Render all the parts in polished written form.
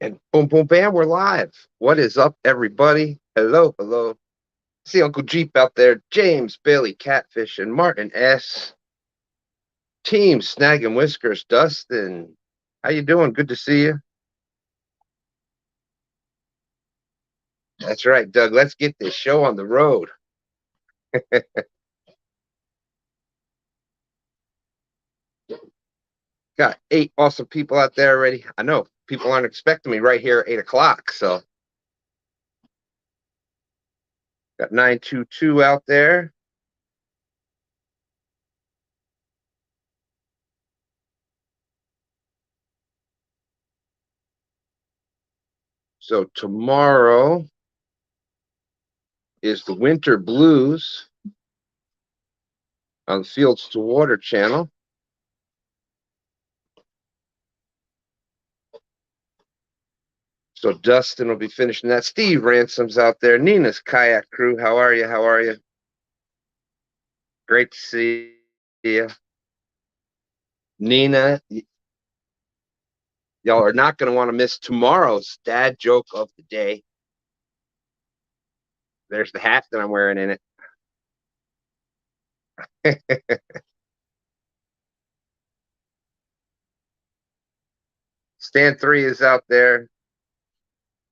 And boom, boom, bam, we're live. What is up, everybody? Hello, hello. See Uncle Jeep out there, James, Billy, Catfish, and Martin S. Team Snag and Whiskers, Dustin. How you doing? Good to see you. That's right, Doug. Let's get this show on the road. Got 8 awesome people out there already. I know people aren't expecting me right here at 8 o'clock, so got 922 out there. So tomorrow is the Winter Blues on the Fields to Water channel. So Dustin will be finishing that. Steve Ransom's out there. Nina's kayak crew. How are you? How are you? Great to see you. Nina, y'all are not going to want to miss tomorrow's dad joke of the day. There's the hat that I'm wearing in it. Stan 3 is out there.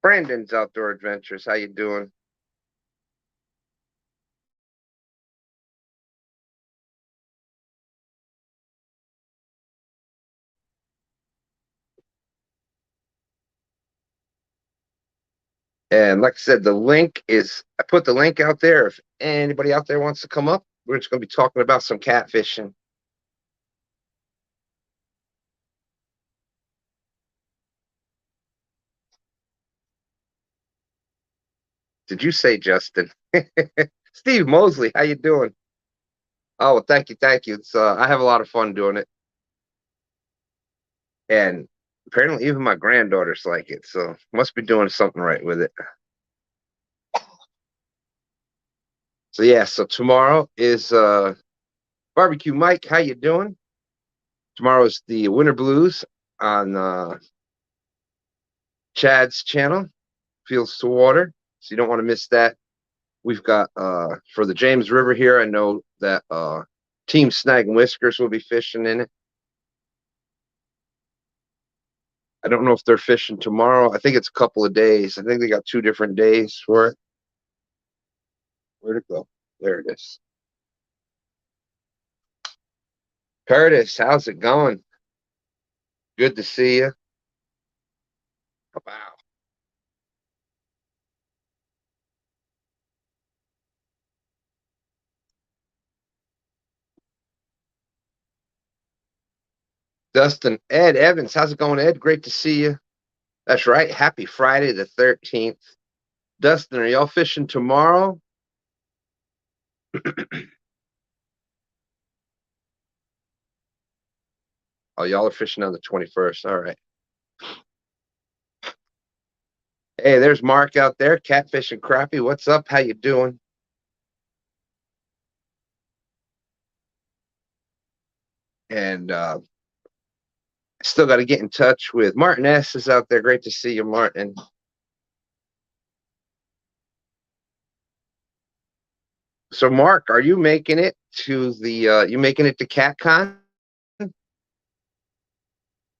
Brandon's Outdoor Adventures. How you doing? And like I said, the link is, I put the link out there. If anybody out there wants to come up, we're just going to be talking about some catfishing. Did you say Justin? Steve Mosley, how you doing? Oh, well, thank you, thank you. It's I have a lot of fun doing it, and apparently even my granddaughters like it. So must be doing something right with it. So yeah, so tomorrow is barbecue. Mike, how you doing? Tomorrow is the Winter Blues on Chad's channel, Fields to Water. So you don't want to miss that. We've got for the James River here. I know that Team Snag and Whiskers will be fishing in it. I don't know if they're fishing tomorrow. I think it's a couple of days. I think they got 2 different days for it. Where'd it go? There it is. Curtis, how's it going? Good to see you. Wow. Dustin, Ed Evans, how's it going, Ed? Great to see you. That's right. Happy Friday the 13th. Dustin, are y'all fishing tomorrow? Oh, y'all are fishing on the 21st. All right. Hey, there's Mark out there, Catfish and Crappie. What's up? How you doing? And still got to get in touch with Martin S. is out there. Great to see you, Martin. So, Mark, are you making it to the? You making it to CatCon?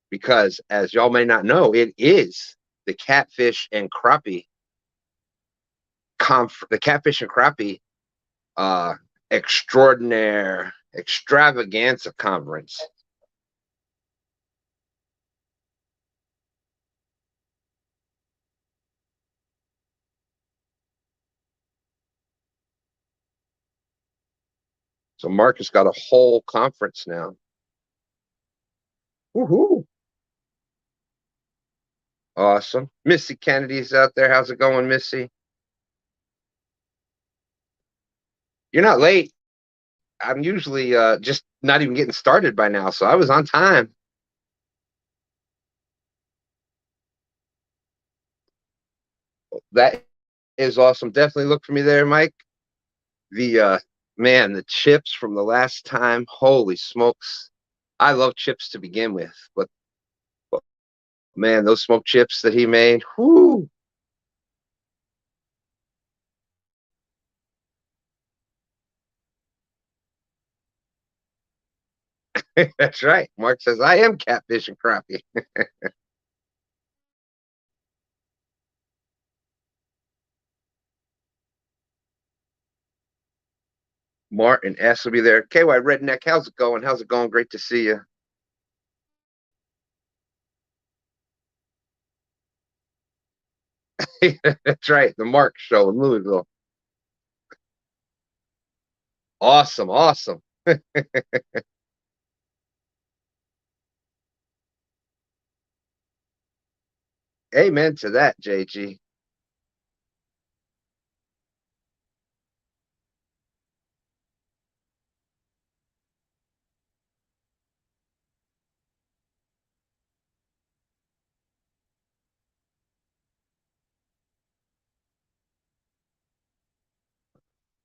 Because as y'all may not know, it is the Catfish and Crappie the Catfish and Crappie extraordinaire extravaganza conference. So Marcus got a whole conference now. Woohoo! Awesome. Missy Kennedy's out there. How's it going, Missy? You're not late. I'm usually just not even getting started by now, so I was on time. That is awesome. Definitely look for me there, Mike. The man, the chips from the last time, holy smokes. I love chips to begin with, but Man, those smoked chips that he made. Whoo! That's right. Mark says, I am catfish and crappie. Martin S will be there. KY Redneck, how's it going? How's it going? Great to see you. That's right. The Mark Show in Louisville. Awesome. Awesome. Amen to that, JG. Let's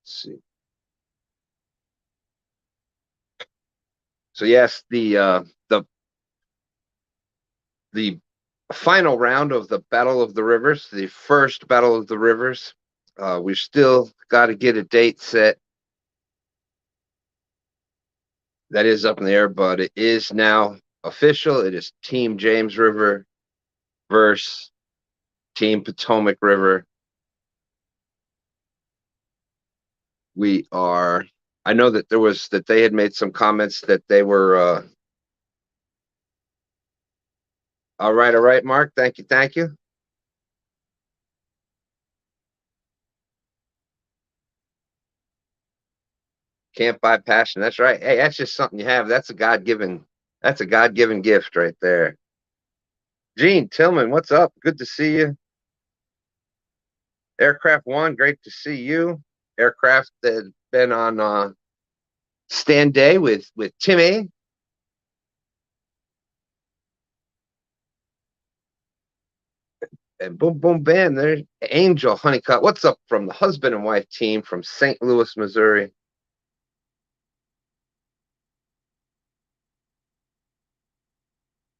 see. So yes, the final round of the Battle of the Rivers, the first Battle of the Rivers. We've still got to get a date set. That is up in the air, but it is now official. It is Team James River versus Team Potomac River. We are. I know that they had made some comments that they were. All right, Mark. Thank you. Can't buy passion. That's right. Hey, that's just something you have. That's a God given gift right there. Gene Tillman, what's up? Good to see you. Aircraft One, great to see you. Aircraft that had been on stand day with Timmy. And boom, boom, bam. There's Angel Honeycutt. What's up from the husband and wife team from St. Louis, Missouri?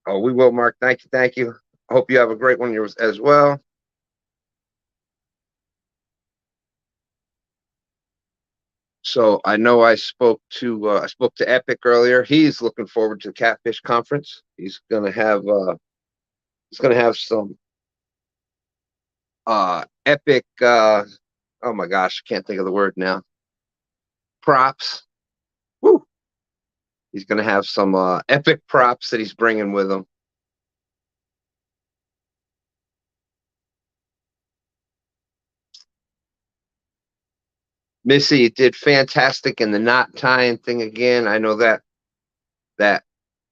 Oh, we will, Mark. Thank you. Thank you. Hope you have a great one yours as well. So I know I spoke to Epic earlier. He's looking forward to the Catfish Conference. He's gonna have some epic oh my gosh, I can't think of the word now. Props. Woo! He's gonna have some epic props that he's bringing with him. Missy did fantastic in the knot tying thing again. I know that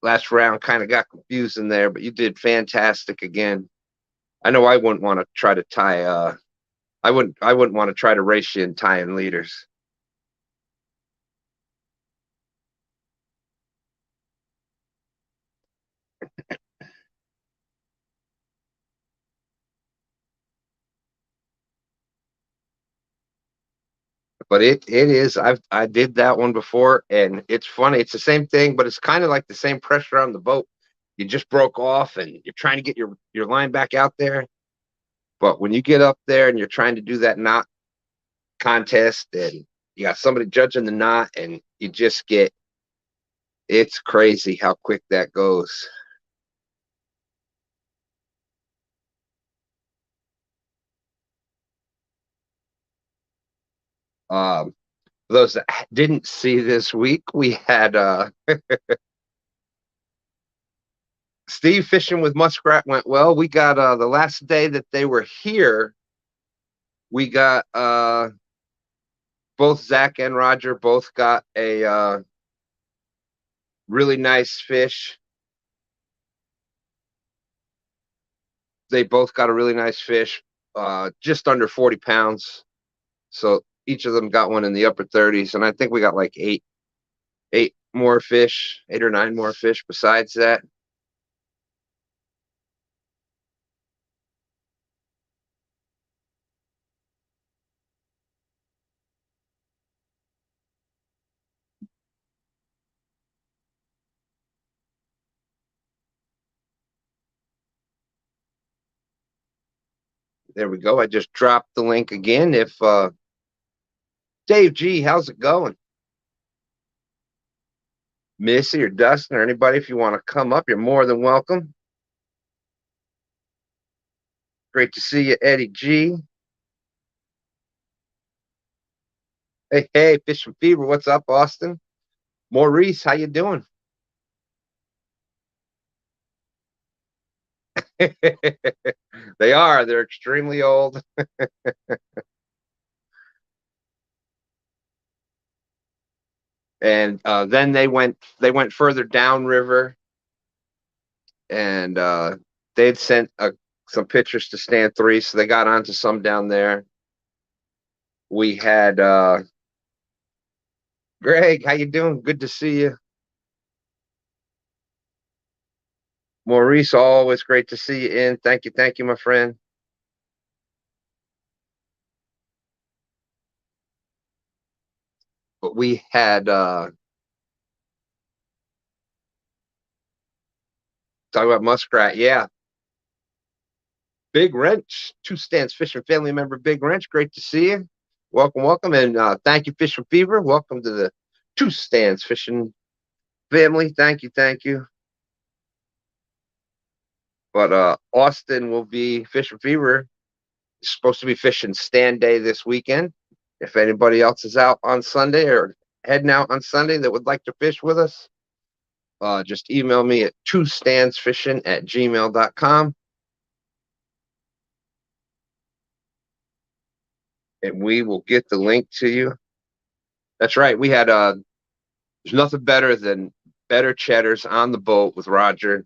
last round kind of got confusing there, but you did fantastic again. I know I wouldn't want to try to tie I wouldn't want to try to race you in tying leaders. But it is I did that one before and it's funny. It's the same thing, but it's kind of like the same pressure on the boat. You just broke off and you're trying to get your line back out there. But when you get up there and you're trying to do that knot contest and you got somebody judging the knot and you just get it's crazy how quick that goes. Um, for those that didn't see this week, we had Steve fishing with muskrat went well. We got the last day that they were here, we got both Zach and Roger both got a really nice fish. They both got a really nice fish, just under 40 pounds. So each of them got one in the upper 30s, and I think we got like eight more fish, 8 or 9 more fish besides that. There we go. I just dropped the link again. If Dave G, how's it going? Missy or Dustin or anybody, if you want to come up, you're more than welcome. Great to see you, Eddie G. Hey, hey, Fish and Fever, what's up, Austin? Maurice, how you doing? They are. They're extremely old. And then they went further downriver, and they'd sent some pictures to stand 3, so they got onto some down there. We had Greg, how you doing? Good to see you. Maurice, always great to see you in. Thank you, my friend. But we had talk about muskrat, yeah. Big Wrench, 2 Stands Fishing family member, Big Wrench. Great to see you. Welcome, welcome, and thank you, Fish and Fever. Welcome to the 2 Stands Fishing family. Thank you, thank you. But Austin will be Fish and Fever. It's supposed to be fishing stand day this weekend. If anybody else is out on Sunday or heading out on Sunday that would like to fish with us, just email me at 2standsfishing@gmail.com. And we will get the link to you. That's right. We had there's nothing better than better cheddars on the boat with Roger.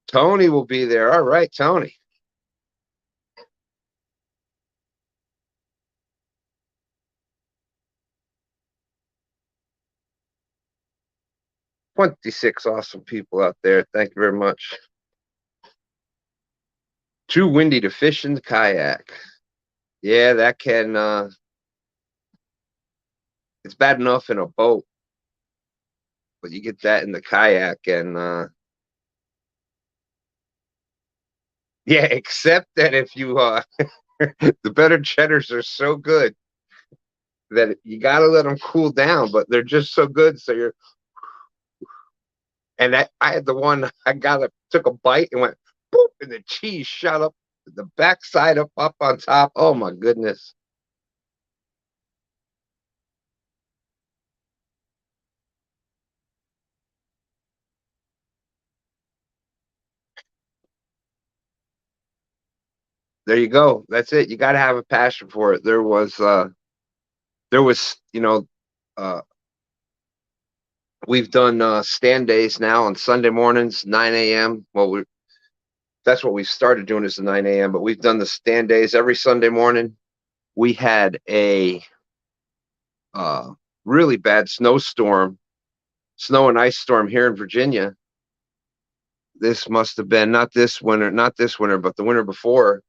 Tony will be there. All right, Tony. "26 awesome people out there. Thank you very much. Too windy to fish in the kayak. Yeah, that can it's bad enough in a boat, but you get that in the kayak and yeah, except that if you the better cheddars are so good that you got to let them cool down, but they're just so good. So you're, and I had the one took a bite and went boop, and the cheese shot up the backside up on top. Oh my goodness. There you go. That's it. You got to have a passion for it. There was, uh, we've done stand days now on Sunday mornings, 9 a.m. Well, that's what we started doing is the 9 a.m. But we've done the stand days every Sunday morning. We had a uh, really bad snow and ice storm here in Virginia. This must have been not this winter, but the winter before.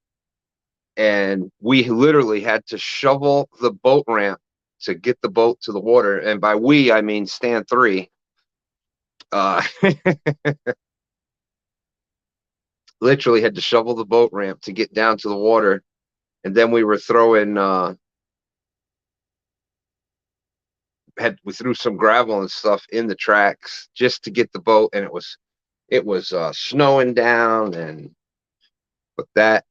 And we literally had to shovel the boat ramp to get the boat to the water. And by we, I mean stand 3. Uh, literally had to shovel the boat ramp to get down to the water. And then we were throwing, we threw some gravel and stuff in the tracks just to get the boat. And it was snowing down. And but that,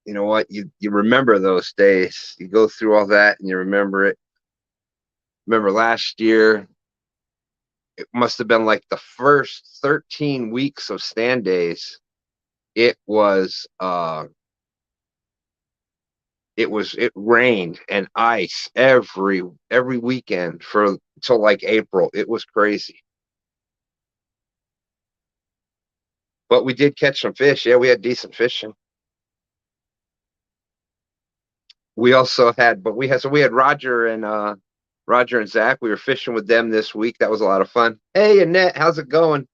you know what, you remember those days. You go through all that and you remember it. Remember last year, it must have been like the first 13 weeks of stand days. It rained and ice every weekend for until like April. It was crazy. But we did catch some fish. Yeah, we had decent fishing. We also had, but we had Roger and Zach. We were fishing with them this week. That was a lot of fun. Hey, Annette, how's it going?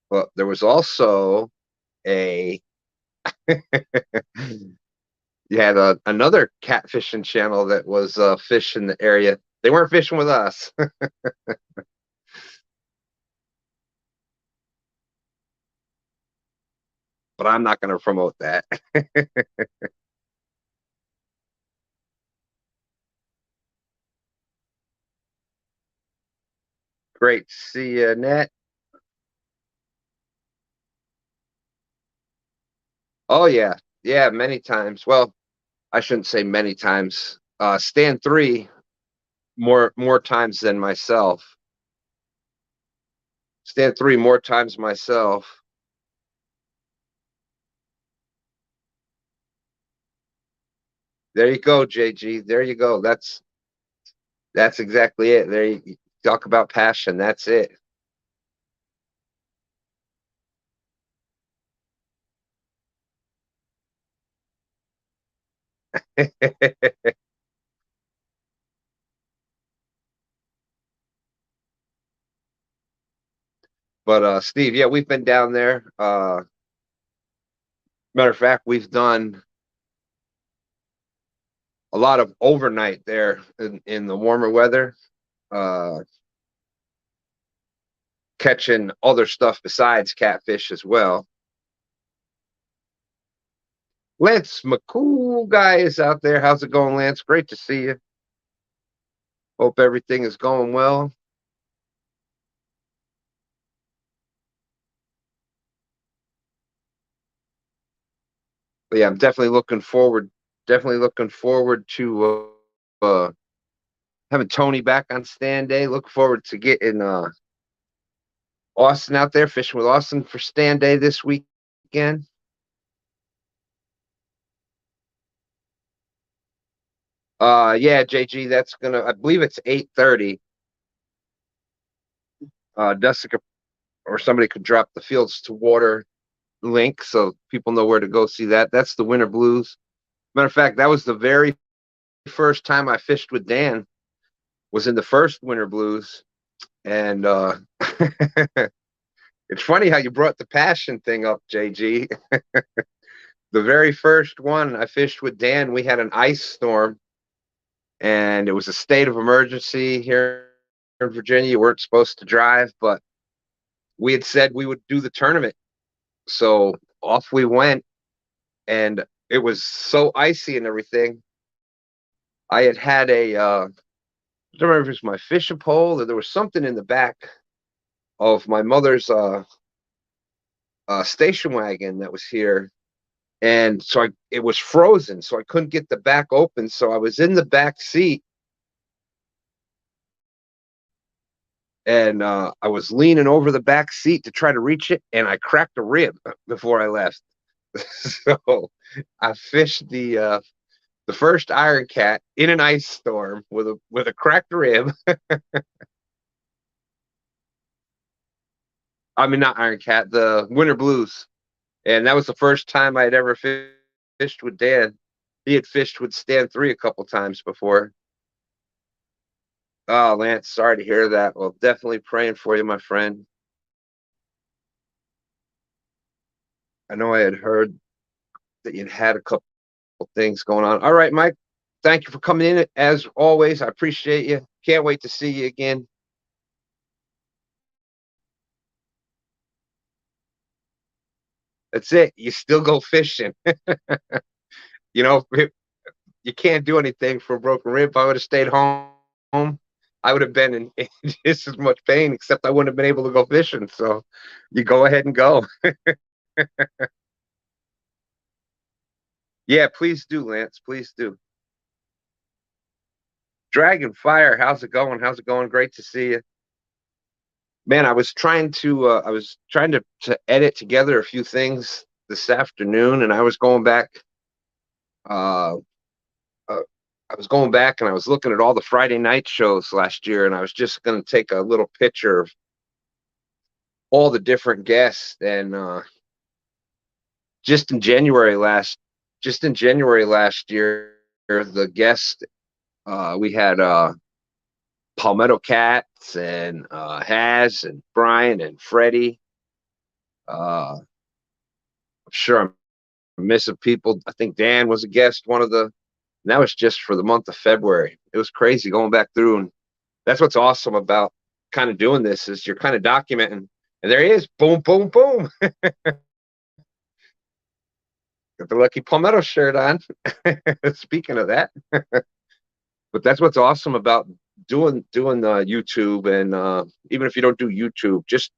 Well, there was also a you had another catfishing channel that was fishing the area. They weren't fishing with us, but I'm not going to promote that. Great to see you, Nat. Oh yeah, yeah, many times. Well, I shouldn't say many times. Stand three more times than myself. Stand three more times myself. There you go, JG. There you go. That's exactly it. There you talk about passion. That's it. But Steve, yeah, we've been down there. Matter of fact, we've done a lot of overnight there in the warmer weather, uh, catching other stuff besides catfish as well. Lance McCool guy is out there. How's it going, Lance? Great to see you. Hope everything is going well. But yeah, I'm definitely looking forward to having Tony back on stand day. Look forward to getting Austin out there fishing with Austin for stand day this weekend. Yeah, JG, that's gonna. I believe it's 8:30. Jessica or somebody could drop the Fields to Water link so people know where to go see that. That's the Winter Blues. Matter of fact, that was the very first time I fished with Dan. Was in the first Winter Blues, and it's funny how you brought the passion thing up, JG. The very first one I fished with Dan, we had an ice storm, and it was a state of emergency here in Virginia. You weren't supposed to drive, but we had said we would do the tournament. So off we went, and it was so icy and everything. I had I don't remember if it was my fishing pole or there was something in the back of my mother's station wagon that was here. And so it was frozen, so I couldn't get the back open. So I was in the back seat, and I was leaning over the back seat to try to reach it, and I cracked a rib before I left. So I fished the first Iron Cat in an ice storm with a cracked rib. I mean, not Iron Cat, the Winter Blues, and that was the first time I had ever fished with Dan. He had fished with Stand Three a couple times before. Oh, Lance, sorry to hear that. Well, definitely praying for you, my friend. I know I had heard that you'd had a couple things going on. All right, Mike. Thank you for coming in. As always, I appreciate you. Can't wait to see you again. That's it. You still go fishing. You know, you can't do anything for a broken rib. If I would have stayed home, I would have been in just as much pain, except I wouldn't have been able to go fishing. So you go ahead and go. Yeah, please do, Lance. Please do. Dragon Fire, how's it going? How's it going? Great to see you. Man, I was trying to edit together a few things this afternoon, and I was going back uh, uh I was going back and I was looking at all the Friday night shows last year, and I was just going to take a little picture of all the different guests. And just in January last year, the guest we had Palmetto Cats and Haz and Brian and Freddie. Uh, sure I'm missing people. I think Dan was a guest, and that was just for the month of February. It was crazy going back through, and that's what's awesome about kind of doing this is you're kind of documenting. And there he is, boom, boom, boom. Got the Lucky Palmetto shirt on. Speaking of that, but that's what's awesome about doing YouTube, and even if you don't do YouTube, just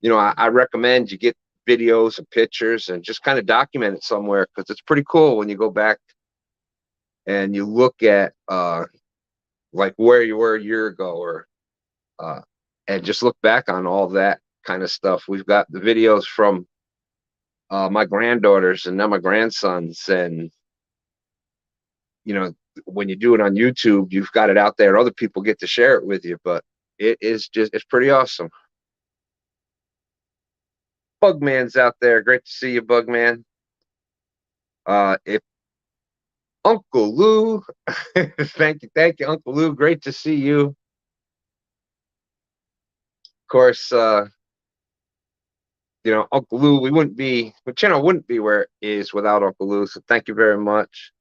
I recommend you get videos and pictures and just kind of document it somewhere because it's pretty cool when you go back and you look at like where you were a year ago or uh, and just look back on all that kind of stuff. We've got the videos from my granddaughters and now my grandsons, and when you do it on YouTube, you've got it out there. Other people get to share it with you, but it's pretty awesome. Bugman's out there. Great to see you, Bugman. If Uncle Lou, thank you, Uncle Lou. Great to see you. Of course, Uncle Lou, the channel wouldn't be where it is without Uncle Lou. So thank you very much.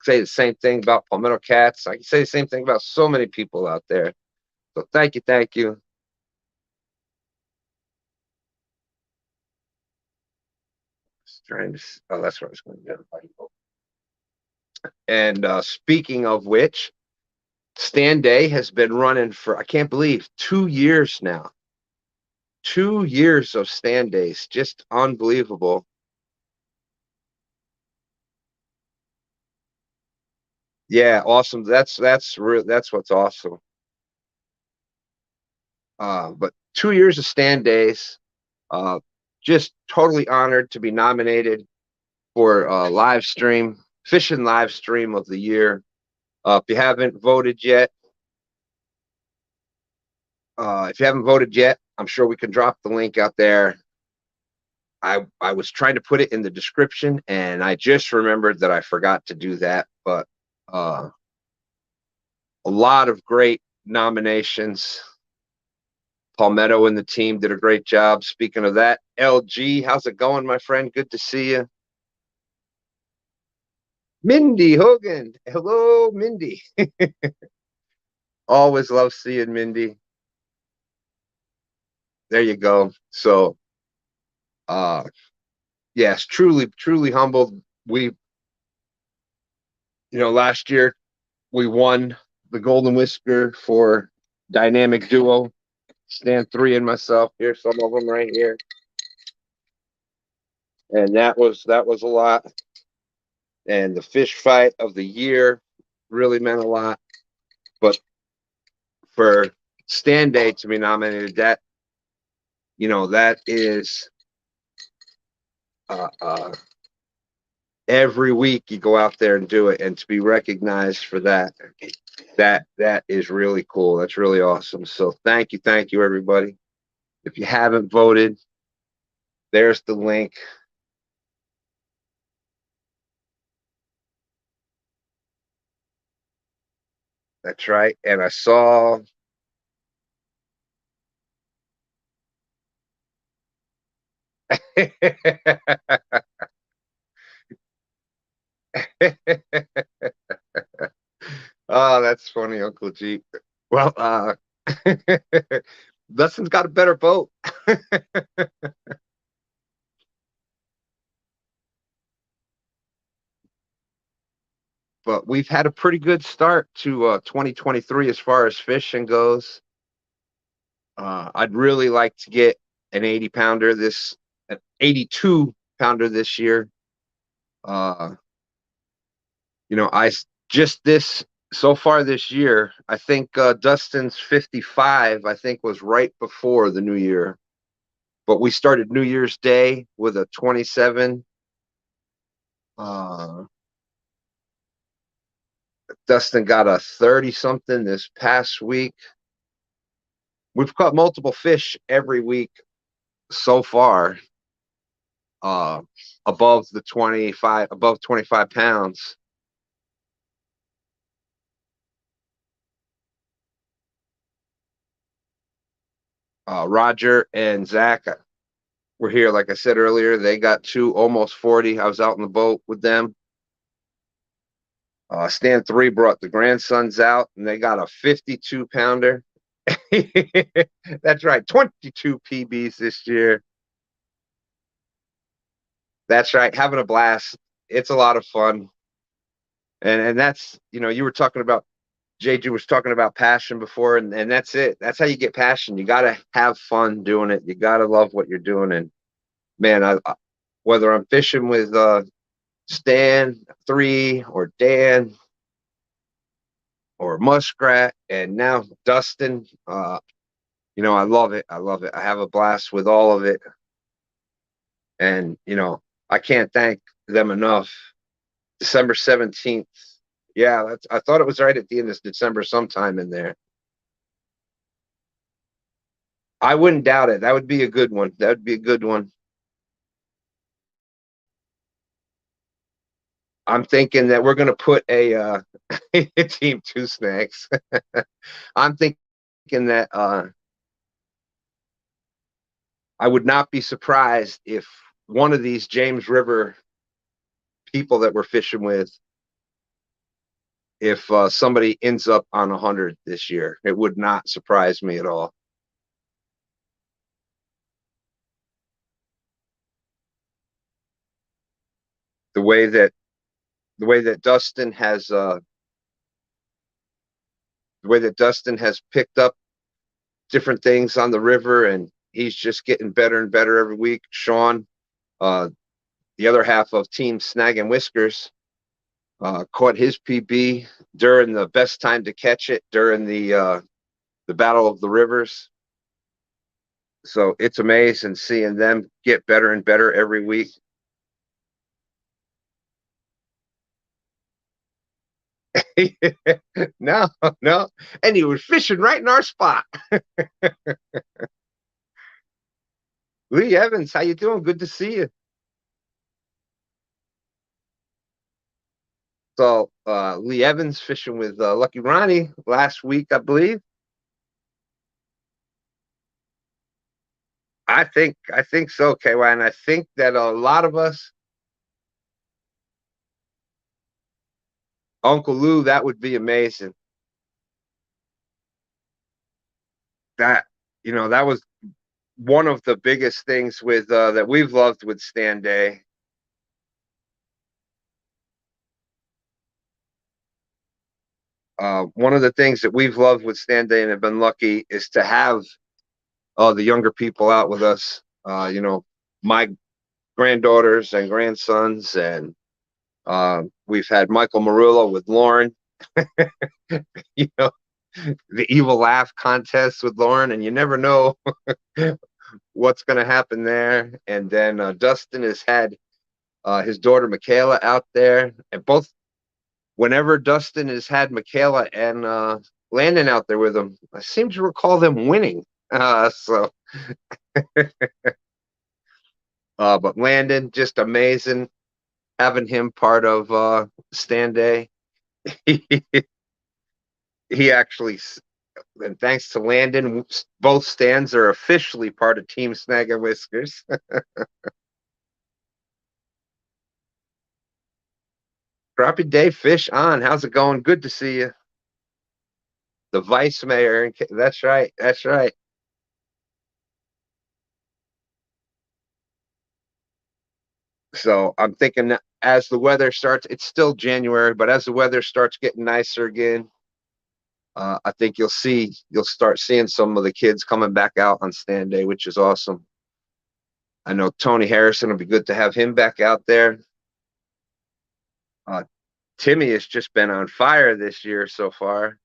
Say the same thing about Palmetto Cats. I can say the same thing about so many people out there. So thank you, thank you. Oh, that's what I was going to do. And speaking of which, Stand Day has been running for, I can't believe, 2 years now. 2 years of Stand Days, just unbelievable. Yeah, awesome. That's what's awesome. But 2 years of Stand Days. Uh, just totally honored to be nominated for fishing live stream of the year. If you haven't voted yet, I'm sure we can drop the link out there. I was trying to put it in the description, and I just remembered that I forgot to do that. But a lot of great nominations. Palmetto and the team did a great job. Speaking of that, LG, how's it going, my friend? Good to see you. Mindy Hogan. Hello, Mindy. Always love seeing Mindy. There you go. So, yes, truly, truly humbled. Last year we won the Golden Whisker for Dynamic Duo. Stand 3 and myself. Here's some of them right here. And that was a lot. And the fish fight of the year really meant a lot. But for Stand Day to be nominated, that is every week you go out there and do it, and to be recognized for that is really cool. That's really awesome. So thank you, everybody. If you haven't voted, there's the link. That's right. And I saw oh, that's funny, Uncle G. Well, Dustin's got a better boat. But we've had a pretty good start to 2023 as far as fishing goes. I'd really like to get an 80-pounder an 82-pounder this year. Uh, I just this so far this year, I think Dustin's 55, I think, was right before the new year. But we started New Year's Day with a 27. Dustin got a 30 something this past week. We've caught multiple fish every week so far, uh, above 25 pounds. Roger and Zach, were here. Like I said earlier, they got to almost 40. I was out in the boat with them. Stand 3 brought the grandsons out, and they got a 52-pounder. That's right, 22 PBs this year. That's right, having a blast. It's a lot of fun, and that's, you were talking about, JG was talking about passion before, and that's it. That's how you get passion. You got to have fun doing it. You got to love what you're doing. And man, whether I'm fishing with Stan 3 or Dan or Muskrat, and now Dustin, I love it. I love it. I have a blast with all of it. And, I can't thank them enough. December 17th. Yeah, I thought it was right at the end of December, sometime in there. I wouldn't doubt it. That would be a good one. That would be a good one. I'm thinking that we're going to put a Team 2 Snacks. I'm thinking that I would not be surprised if one of these James River people that we're fishing with, if somebody ends up on 100 this year. It would not surprise me at all. The way that Dustin has picked up different things on the river, and he's just getting better and better every week. Sean, the other half of Team Snag and Whiskers, caught his PB during the best time to catch it during the Battle of the Rivers. So it's amazing seeing them get better and better every week. No, no. And he was fishing right in our spot. Lee Evans, how you doing? Good to see you. So Lee Evans fishing with Lucky Ronnie last week, I believe. I think so, KY, and I think that a lot of us, Uncle Lou, that would be amazing. That was one of the biggest things with that we've loved with Stand Day. One of the things that we've loved with Stand Day and have been lucky is to have the younger people out with us. My granddaughters and grandsons, and we've had Michael Marillo with Lauren. The evil laugh contest with Lauren, and you never know what's going to happen there. And then Dustin has had his daughter Michaela out there, and whenever Dustin has had Michaela and Landon out there with him, I seem to recall them winning. But Landon, just amazing having him part of Stand Day. He actually, and thanks to Landon, both stands are officially part of Team Snag and Whiskers. Crappie Day Fish on. How's it going? Good to see you. The vice mayor. That's right. That's right. So I'm thinking that as the weather starts, it's still January, but as the weather starts getting nicer again, I think you'll start seeing some of the kids coming back out on Stand Day, which is awesome. I know Tony Harrison will be good to have him back out there. Timmy has just been on fire this year so far,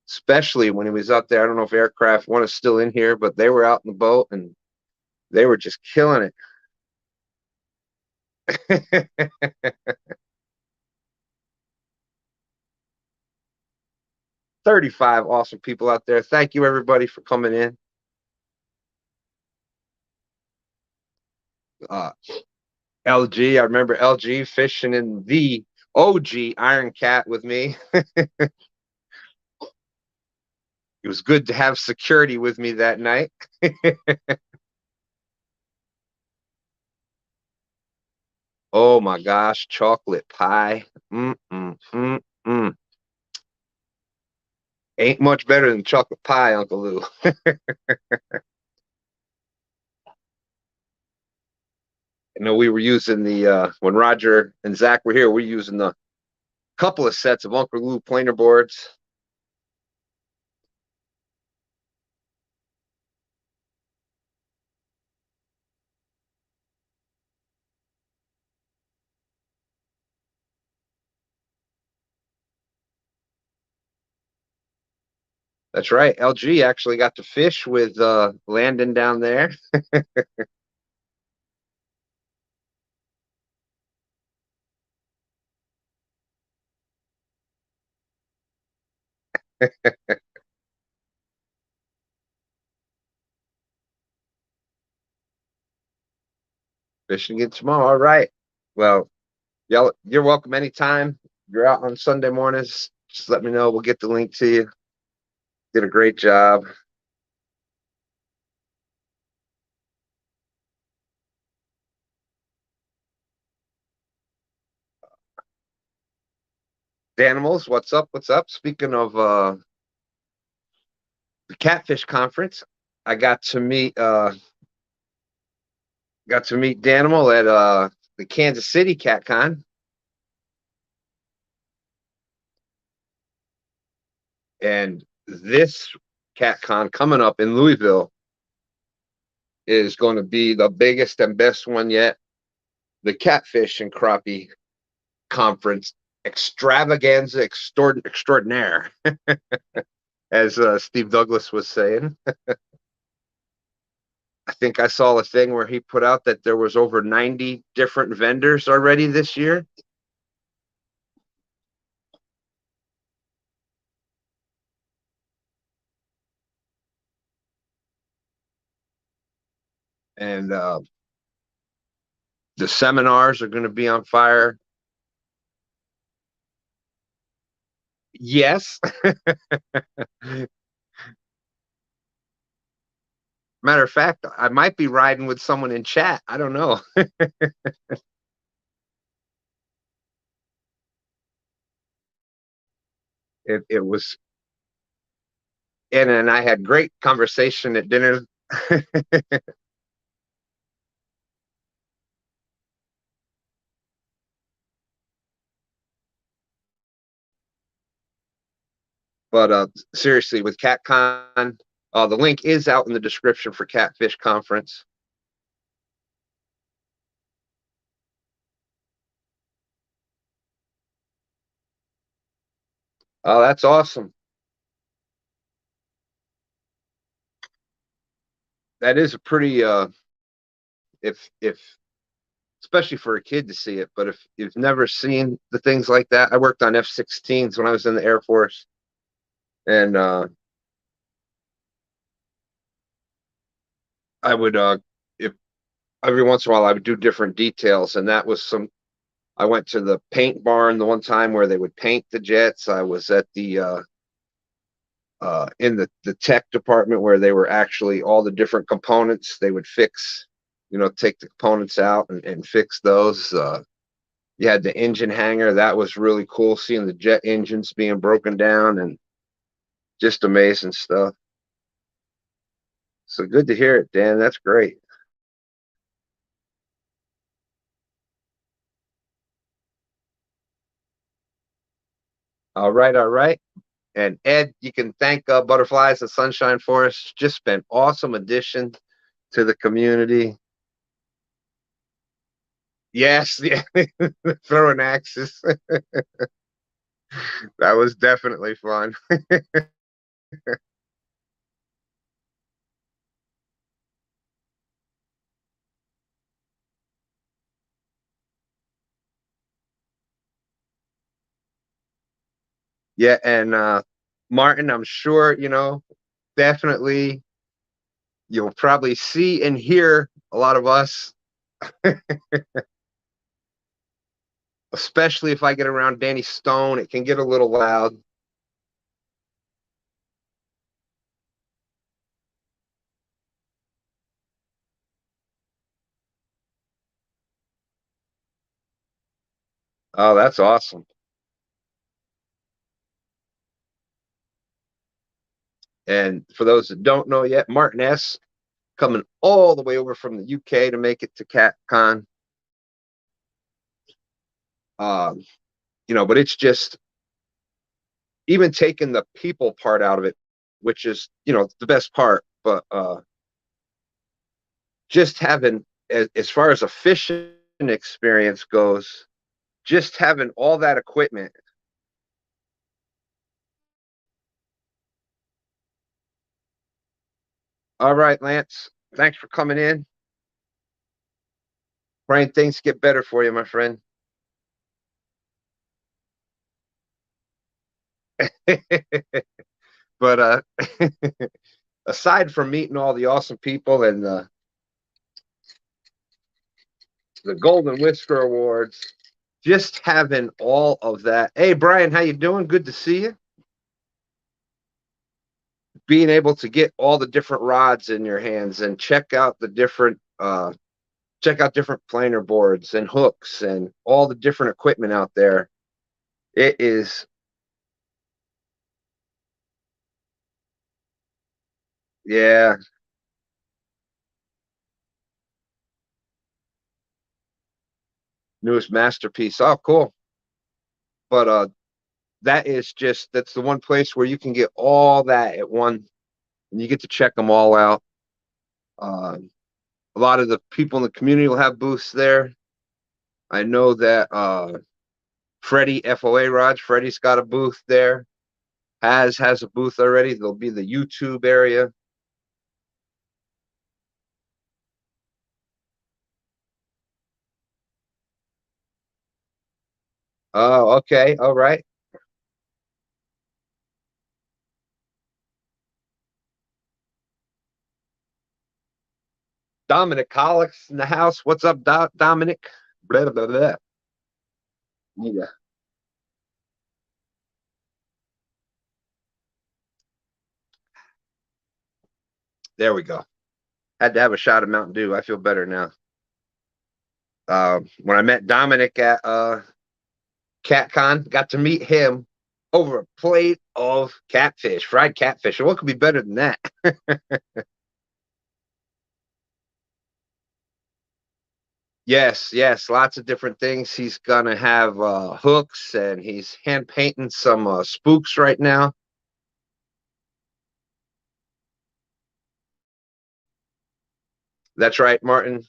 especially when he was up there. I don't know if Aircraft One is still in here, but they were out in the boat and they were just killing it. 35 awesome people out there. Thank you, everybody, for coming in. LG, I remember LG fishing in the OG Iron Cat with me. It was good to have security with me that night. Oh my gosh, chocolate pie. Mm. Ain't much better than chocolate pie, Uncle Lou. We were using the when Roger and Zach were here, we were using the couple of sets of Uncle Lou planer boards. That's right. LG actually got to fish with Landon down there. Fishing again tomorrow. All right. Well, y'all, you're welcome anytime. You're out on Sunday mornings. Just let me know. We'll get the link to you. Did a great job. Danimals, what's up? What's up? Speaking of the Catfish Conference, I got to meet Danimal at the Kansas City CatCon, and this CatCon coming up in Louisville is going to be the biggest and best one yet. The Catfish and Crappie Conference extravaganza extraordinaire, as Steve Douglas was saying. I think I saw a thing where he put out that there was over 90 different vendors already this year. And the seminars are going to be on fire. Yes. Matter of fact, I might be riding with someone in chat. I don't know. It was, and I had great conversation at dinner. But seriously, with CatCon, the link is out in the description for Catfish Conference. Oh, that's awesome. That is a pretty if especially for a kid to see it. But if you've never seen the things like that, I worked on F-16s when I was in the Air Force, and I would if every once in a while I would do different details, and that was some. I went to the paint barn the one time where they would paint the jets. I was at the in the tech department where they were actually all the different components they would fix. Take the components out and fix those. You had the engine hangar. That was really cool seeing the jet engines being broken down and just amazing stuff. So good to hear it, Dan. That's great. All right, all right. And Ed, you can thank Butterflies and Sunshine for us. Just been awesome addition to the community. Yes, yeah, throwing axes. That was definitely fun. Yeah, and Martin, I'm sure, definitely you'll probably see and hear a lot of us, especially if I get around Danny Stone. It can get a little loud. Oh, that's awesome. And for those that don't know yet, Martin S. coming all the way over from the UK to make it to CatCon. Um, but it's just even taking the people part out of it, which is the best part. But just having, as far as a fishing experience goes, just having all that equipment. All right, Lance, thanks for coming in. Praying things get better for you, my friend. But aside from meeting all the awesome people and the Golden Whisker Awards, just having all of that. Hey, Brian, how you doing? Good to see you. Being able to get all the different rods in your hands and check out different planer boards and hooks and all the different equipment out there. It is, yeah, newest masterpiece. Oh, cool. But that's the one place where you can get all that at one, and you get to check them all out. Uh, a lot of the people in the community will have booths there. I know that Freddie FOA Rods, Freddie's got a booth there. Has a booth already. There'll be the YouTube area. Oh, okay, all right. Dominic Collex in the house. What's up, Dominic? Blah, blah, blah. Yeah, there we go. Had to have a shot of Mountain Dew. I feel better now. When I met Dominic at CatCon, got to meet him over a plate of catfish, fried catfish. What could be better than that? Yes, yes, lots of different things. He's gonna have hooks, and he's hand painting some spooks right now. That's right, Martin.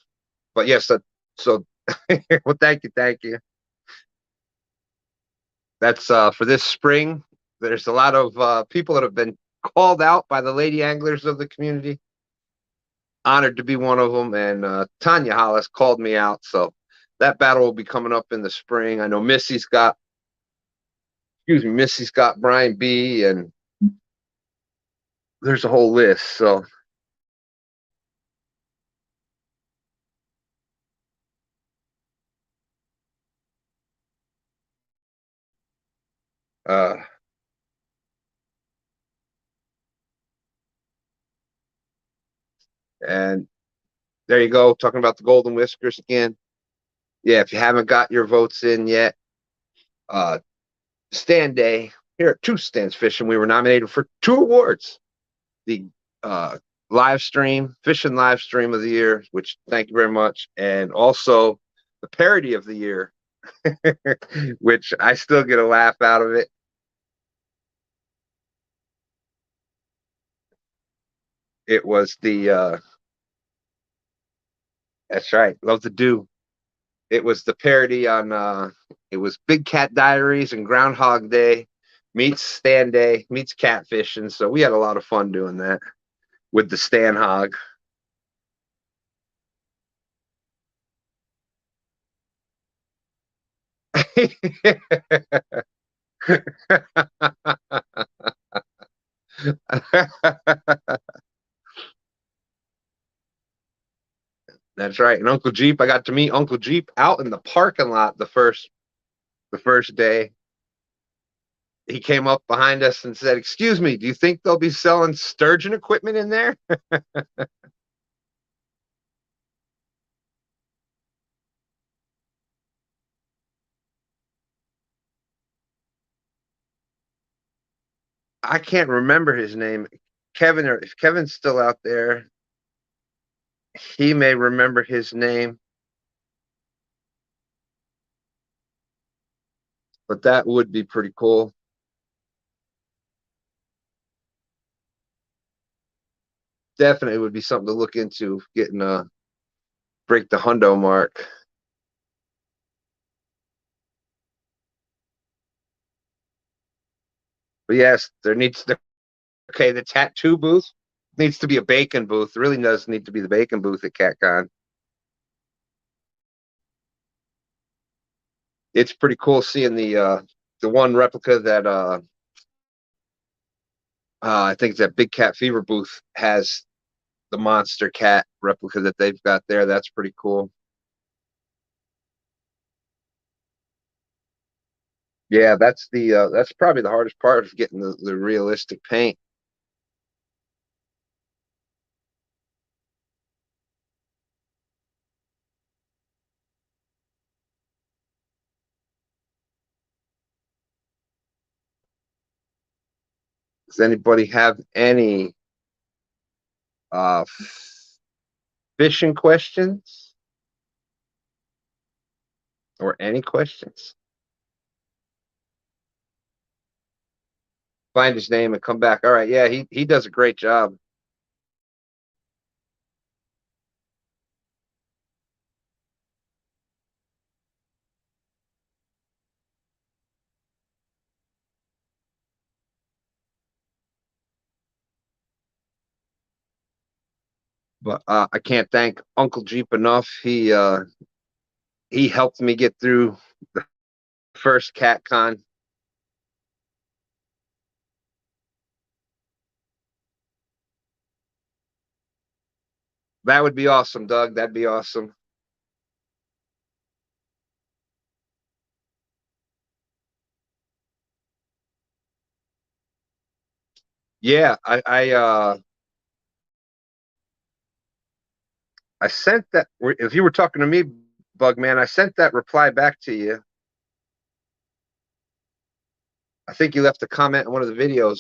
But yes, so well, thank you. That's for this spring. There's a lot of people that have been called out by the lady anglers of the community. Honored to be one of them, and Tanya Hollis called me out, so that battle will be coming up in the spring. I know Missy's got Brian B, and there's a whole list. So uh, and there you go, talking about the Golden Whiskers again. Yeah, if you haven't got your votes in yet, uh, stand day here at Two Stands Fishing, we were nominated for two awards: the uh, fishing live stream of the year, which thank you very much, and also the parody of the year, which I still get a laugh out of it. It was the that's right, love to do. It was the parody on it was Big Cat Diaries and Groundhog Day meets Stand Day meets catfishing. So we had a lot of fun doing that with the Stan Hog. That's right. And Uncle Jeep, I got to meet Uncle Jeep out in the parking lot the first day. He came up behind us and said, "Excuse me, do you think they'll be selling sturgeon equipment in there?" I can't remember his name. Kevin, or if Kevin's still out there, he may remember his name. But that would be pretty cool. Definitely would be something to look into, getting break the hundo mark. But yes, there needs to, okay, the tattoo booth needs to be a bacon booth. It really does need to be the bacon booth at CatCon. It's pretty cool seeing the one replica that I think that Big Cat Fever booth has the monster cat replica that they've got there. That's pretty cool. Yeah, that's probably the hardest part of getting the realistic paint. Does anybody have any uh fishing questions or any questions? Find his name and come back. All right, yeah, he does a great job. But I can't thank Uncle Jeep enough. He helped me get through the first CatCon. That would be awesome, Doug. That'd be awesome. Yeah, I sent that. If you were talking to me, Bug Man, I sent that reply back to you. I think you left a comment in one of the videos.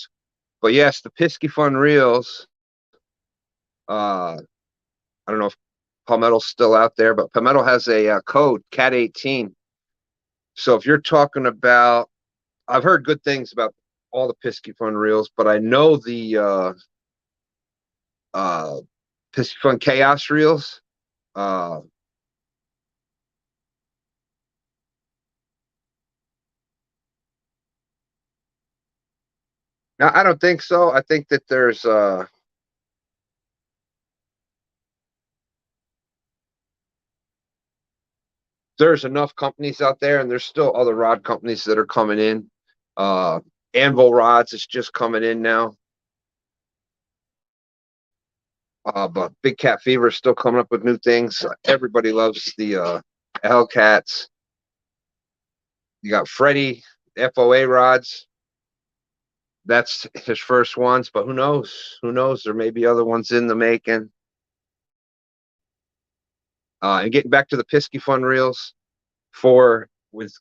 But yes, the Pisky Fun Reels. I don't know if Palmetto's still out there, but Palmetto has a code Cat 18. So if you're talking about, I've heard good things about all the Pisky Fun Reels, but I know the uh, Pisky Fun Chaos Reels. Uh, Now, I don't think so. I think that there's enough companies out there, and there's still other rod companies that are coming in. Uh, Anvil Rods is just coming in now. But Big Cat Fever is still coming up with new things. Everybody loves the Hellcats. You got Freddie, FOA rods. That's his first ones, but who knows? Who knows? There may be other ones in the making. And getting back to the Pisky Fun reels, for with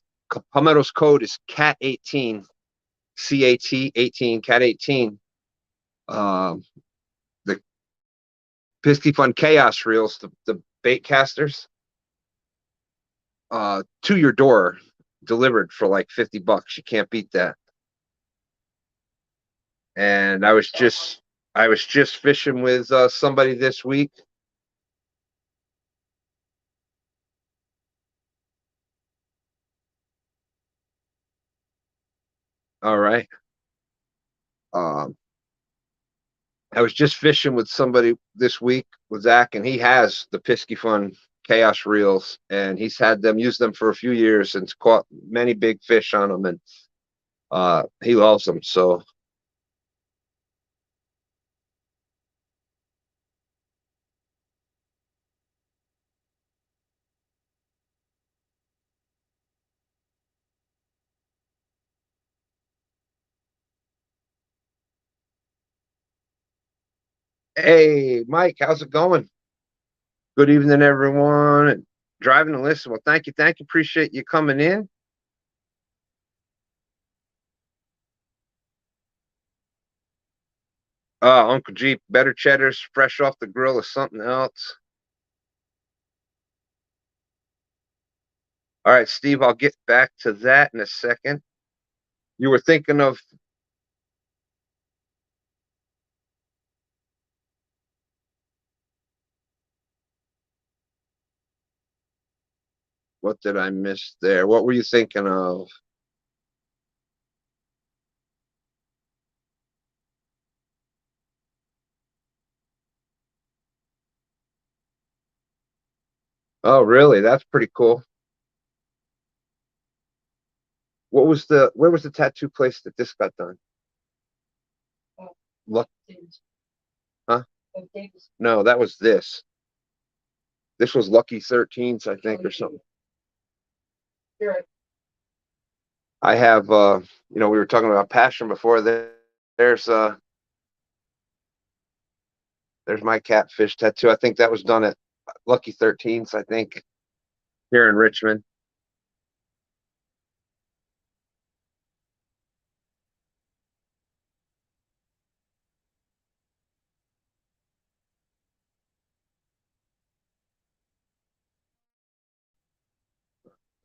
Palmetto's code is Cat 18, CAT 18, Cat 18. The Pisky Fun Chaos reels, the bait casters, to your door, delivered for like $50. You can't beat that. And I was just fishing with somebody this week. All right. Um, I was just fishing with somebody this week with Zach, and he has the Pisky Fun Chaos reels, and he's had them, use them for a few years, and caught many big fish on them, and he loves them. So, hey, Mike, how's it going? Good evening, everyone. And driving to listen. Well, thank you. Appreciate you coming in. Uncle Jeep, better cheddars, fresh off the grill or something else. All right, Steve, I'll get back to that in a second. You were thinking of what did I miss there? What were you thinking of? Oh, really? That's pretty cool. Where was the tattoo place that this got done? Look, huh? No, that was this. This was Lucky 13s, I think, or something. I have we were talking about passion before. There's there's my catfish tattoo. I think that was done at Lucky 13s, I think, here in Richmond.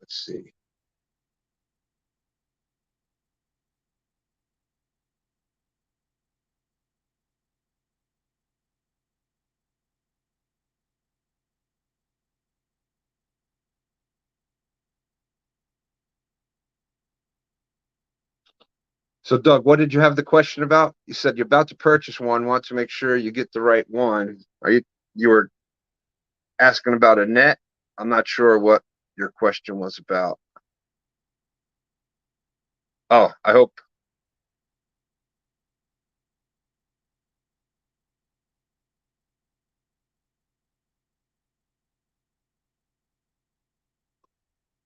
Let's see. So, Doug, what did you have the question about? You said you're about to purchase one, want to make sure you get the right one. You were asking about a net? I'm not sure what your question was about. Oh, I hope.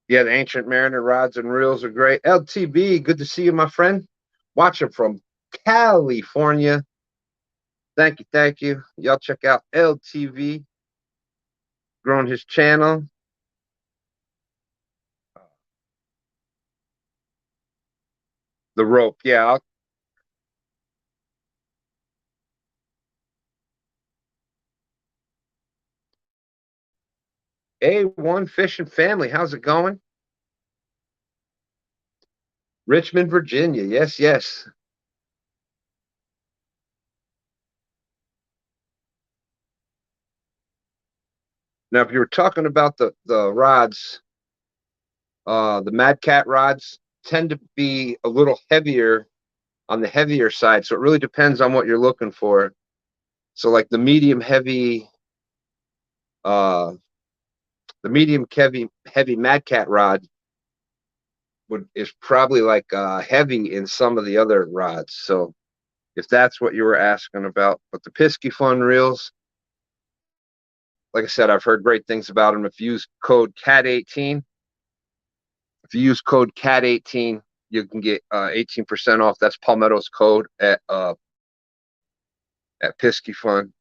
Yeah, the Ancient Mariner rods and reels are great. LTV, good to see you, my friend. Watching from California. Thank you, thank you. Y'all check out LTV, growing his channel. The rope, yeah. A1 Fish and Family, how's it going? Richmond, Virginia. Yes, yes. Now, if you were talking about the rods, the Mad Cat rods tend to be a little heavier on the heavier side. So it really depends on what you're looking for. So like uh, the medium heavy Mad Cat rod is probably like heavy in some of the other rods. So if that's what you were asking about, but the Pisky Fun reels, like I said, I've heard great things about them. If you use code CAT18, if you use code CAT18, you can get 18% off. That's Palmetto's code at Pisky Fun.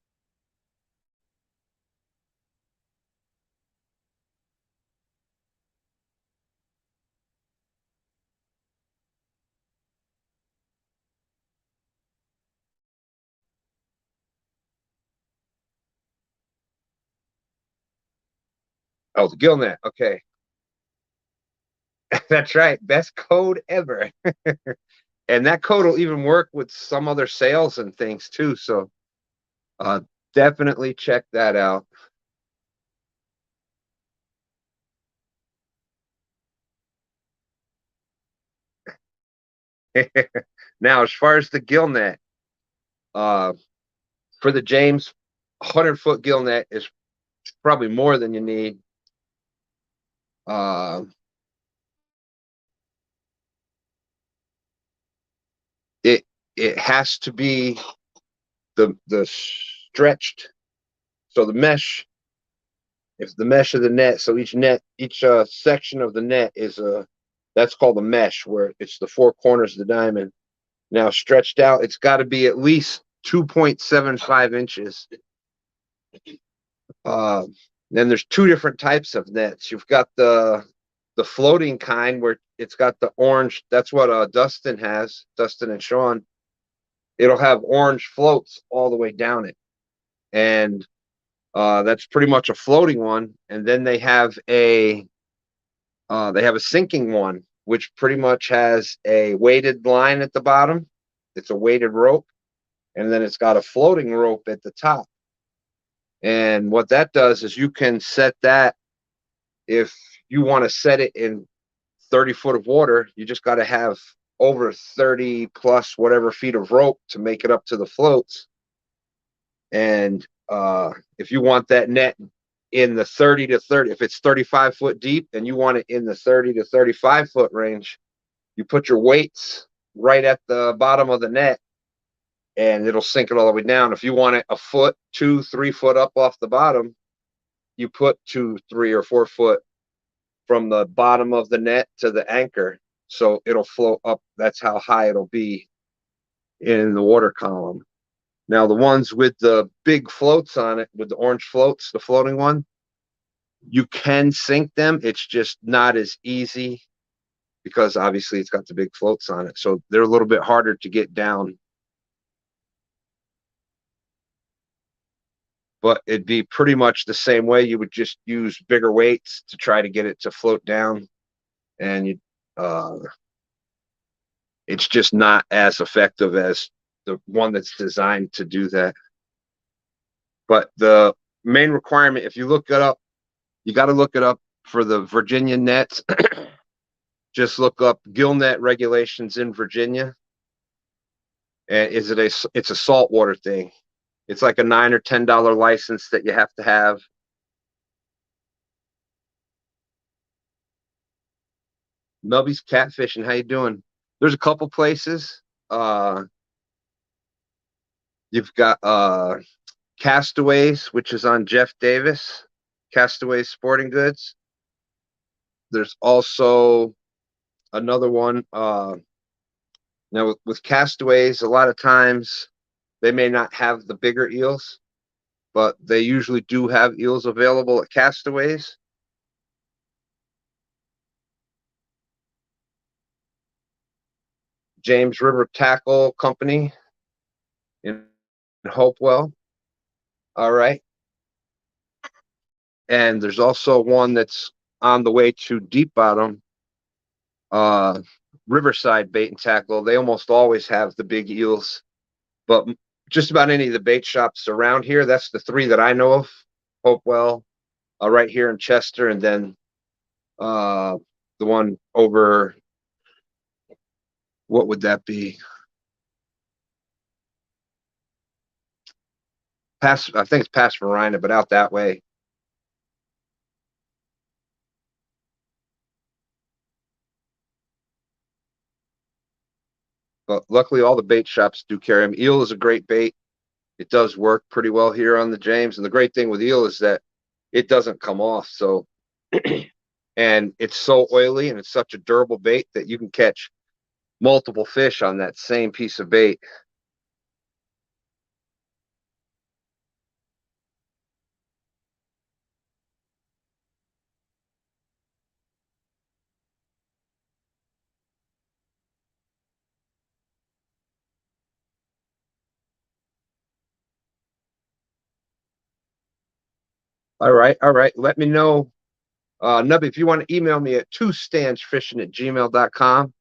Oh, the Gillnet. Okay. That's right. Best code ever. And that code will even work with some other sales and things too. So uh, definitely check that out. Now, as far as the Gillnet, uh, for the James, 100-foot Gillnet is probably more than you need. Uh, it it has to be the stretched. So the mesh, if the mesh of the net, so each section of the net is that's called a mesh, where it's the four corners of the diamond. Now stretched out, it's got to be at least 2.75 inches. Uh, then there's two different types of nets. You've got the floating kind where it's got the orange. That's what Dustin has, Dustin and Sean. it'll have orange floats all the way down it, and that's pretty much a floating one. And then they have a sinking one, which pretty much has a weighted line at the bottom. It's a weighted rope, and then it's got a floating rope at the top. And what that does is you can set that if you want to set it in 30 foot of water, you just got to have over 30 plus whatever feet of rope to make it up to the floats. And if you want that net in the 30 to 30, if it's 35 foot deep and you want it in the 30 to 35 foot range, you put your weights right at the bottom of the net and it'll sink it all the way down. If you want it a foot, 2, 3 foot up off the bottom, you put 2, 3, or 4 foot from the bottom of the net to the anchor. So it'll float up. That's how high it'll be in the water column. Now, the ones with the big floats on it, with the orange floats, the floating one, you can sink them. It's just not as easy because obviously it's got the big floats on it. So they're a little bit harder to get down. But it'd be pretty much the same way. You would just use bigger weights to try to get it to float down. And it's just not as effective as the one that's designed to do that. But the main requirement, if you look it up, you got to look it up for the Virginia nets. Just look up gill net regulations in Virginia. And it's a saltwater thing. It's like a $9 or $10 license that you have to have. Melby's Catfishing, how you doing? There's a couple places. You've got Castaways, which is on Jeff Davis, Castaways Sporting Goods. There's also another one. Now, with Castaways, a lot of times they may not have the bigger eels, but they usually do have eels available at Castaways. James River Tackle Company in Hopewell. All right. And there's also one that's on the way to Deep Bottom, Riverside Bait and Tackle. They almost always have the big eels, but just about any of the bait shops around here, that's the three that I know of. Hopewell, right here in Chester, and then the one over, what would that be? Past, I think it's past Verina, but out that way. But luckily, all the bait shops do carry them. Eel is a great bait. It does work pretty well here on the James. And the great thing with eel is that it doesn't come off. So, and it's so oily and it's such a durable bait that you can catch multiple fish on that same piece of bait. All right. All right. Let me know. Nubby, if you want to email me at twostandsfishing@gmail.com,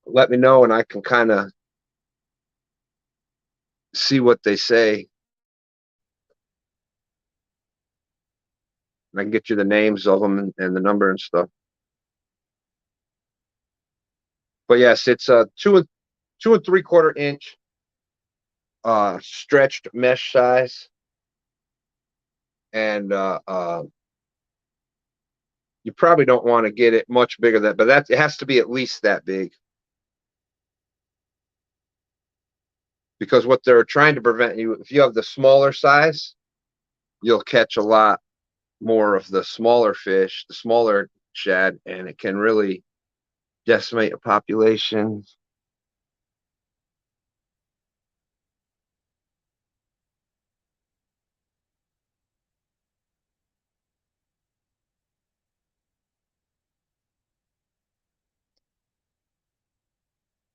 let me know and I can kind of see what they say. And I can get you the names of them and the number and stuff. But yes, it's a 2 and 3/4 inch stretched mesh size. And you probably don't want to get it much bigger than that, but it has to be at least that big. Because what they're trying to prevent you, if you have the smaller size, you'll catch a lot more of the smaller fish, the smaller shad, and it can really decimate a population.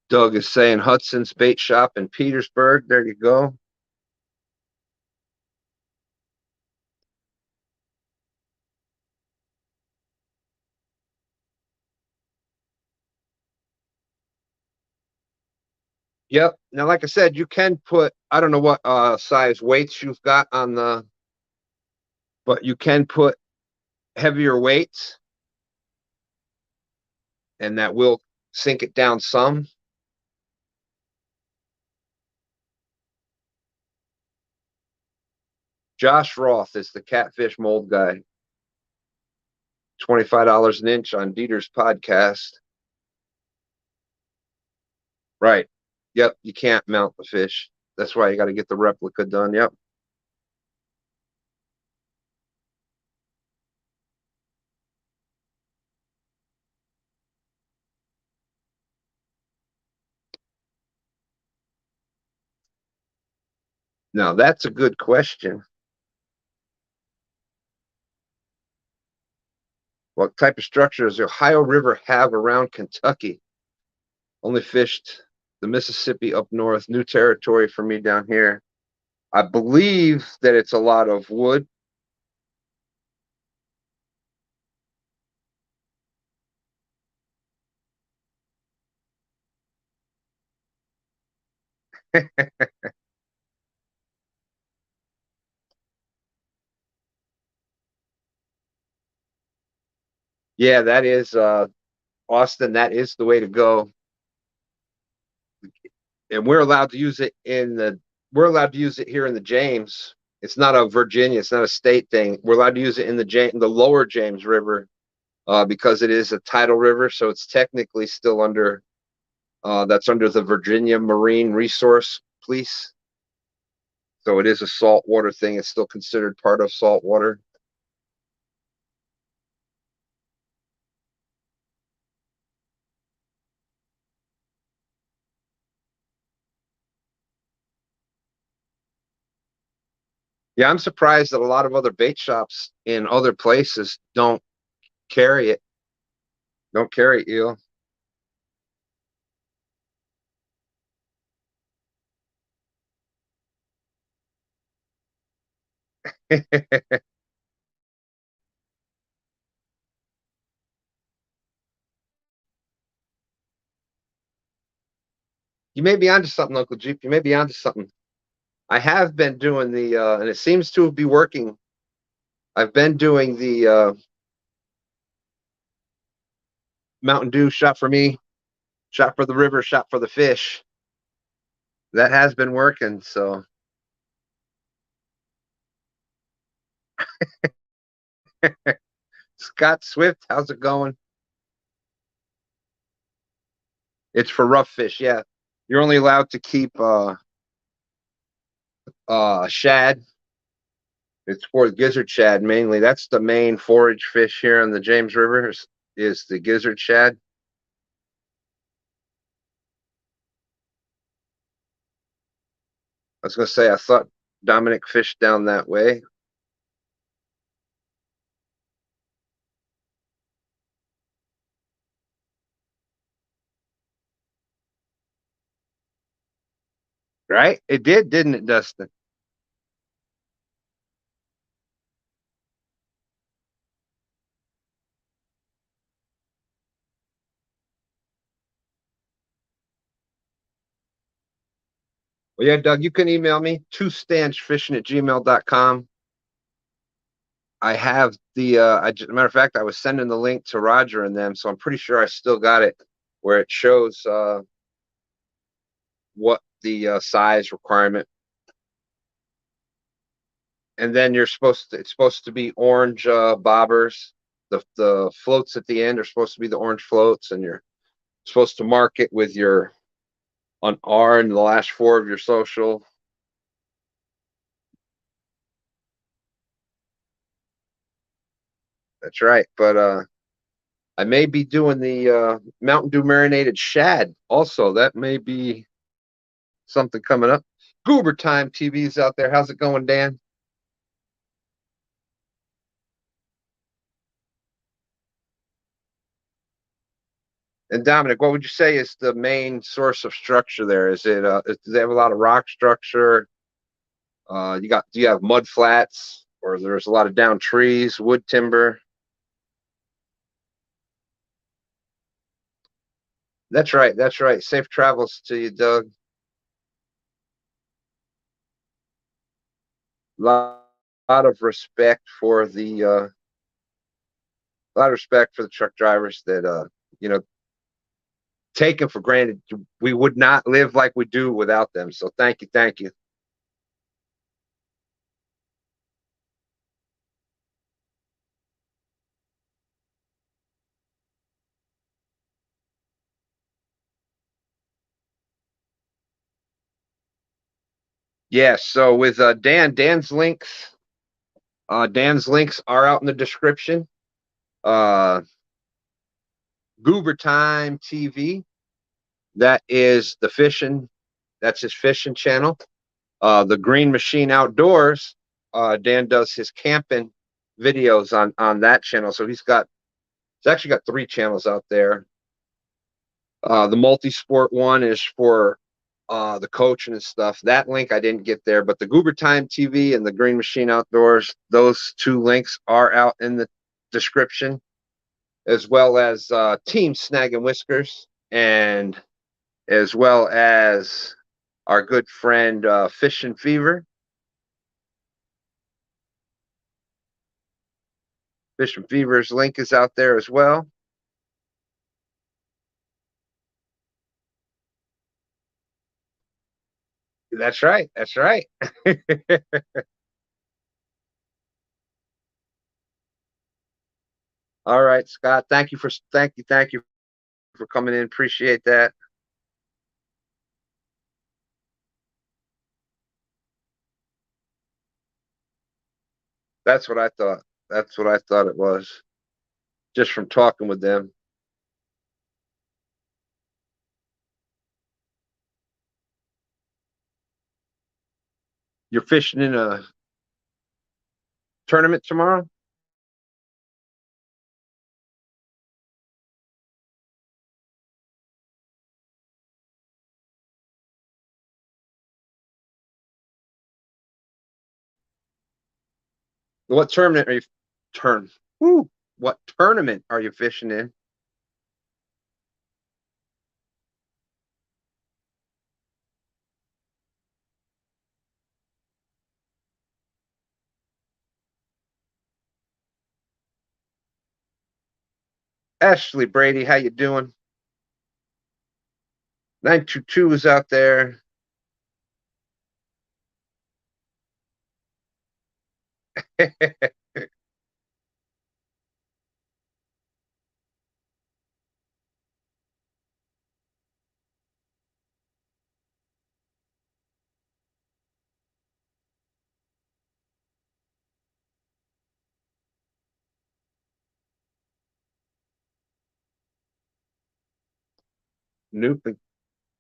Doug is saying Hudson's Bait Shop in Petersburg. There you go. Yep. Now, like I said, you can put, I don't know what size weights you've got on the, but you can put heavier weights and that will sink it down some. Josh Roth is the catfish mold guy. $25 an inch on Dieter's podcast. Right. Yep. You can't mount the fish. That's why you got to get the replica done. Yep. Now, that's a good question. What type of structure does the Ohio River have around Kentucky? Only fished the Mississippi up north, new territory for me down here. I believe that it's a lot of wood. Yeah, that is Austin. That is the way to go. And we're allowed to use it here in the James. It's not a Virginia, it's not a state thing. We're allowed to use it in the lower James River because it is a tidal river, so it's technically still under that's under the Virginia Marine Resource Police. So it is a saltwater thing. It's still considered part of saltwater. Yeah, I'm surprised that a lot of other bait shops in other places carry it. Don't carry eel. You may be onto something, Uncle Jeep. You may be onto something. I have been doing and it seems to be working. I've been doing the Mountain Dew shot for me, shot for the river, shot for the fish. That has been working. So, Scott Swift, how's it going? It's for rough fish. Yeah, you're only allowed to keep shad. It's for gizzard shad mainly. That's the main forage fish here in the James River is the gizzard shad. I was going to say, I thought Dominic fished down that way. Right? It did, didn't it, Dustin? Well, yeah, Doug, you can email me, twostanchfishing@gmail.com. I have matter of fact, I was sending the link to Roger and them, so I'm pretty sure I still got it where it shows what the size requirement. And then it's supposed to be orange bobbers. The floats at the end are supposed to be the orange floats, and you're supposed to mark it with your on R and the last four of your social. That's right. But I may be doing the Mountain Dew marinated shad also. That may be something coming up. Goober Time TV's out there. How's it going, Dan? And Dominic, what would you say is the main source of structure there? Is it do they have a lot of rock structure? Do you have mud flats, or there's a lot of down trees, wood timber? That's right. That's right. Safe travels to you, Doug. Lot of respect for the lot of respect for the truck drivers that you know, taken for granted. We would not live like we do without them. So thank you, thank you. Yeah. So with Dan's links are out in the description. Uh, Goober Time TV. That is the fishing. That's his fishing channel. The Green Machine Outdoors. Dan does his camping videos on that channel. So he's actually got 3 channels out there. The multi-sport one is for the coaching and stuff. That link I didn't get there, but the Goober Time TV and the Green Machine Outdoors, those 2 links are out in the description, as well as Team Snag and Whiskers, and as well as our good friend Fish and Fever. Fish and Fever's link is out there as well. That's right. That's right. All right, Scott. Thank you for coming in. Appreciate that. That's what I thought. That's what I thought it was, just from talking with them. You're fishing in a tournament tomorrow? What tournament are you turn? Woo, what tournament are you fishing in? Ashley Brady, how you doing? 922 is out there.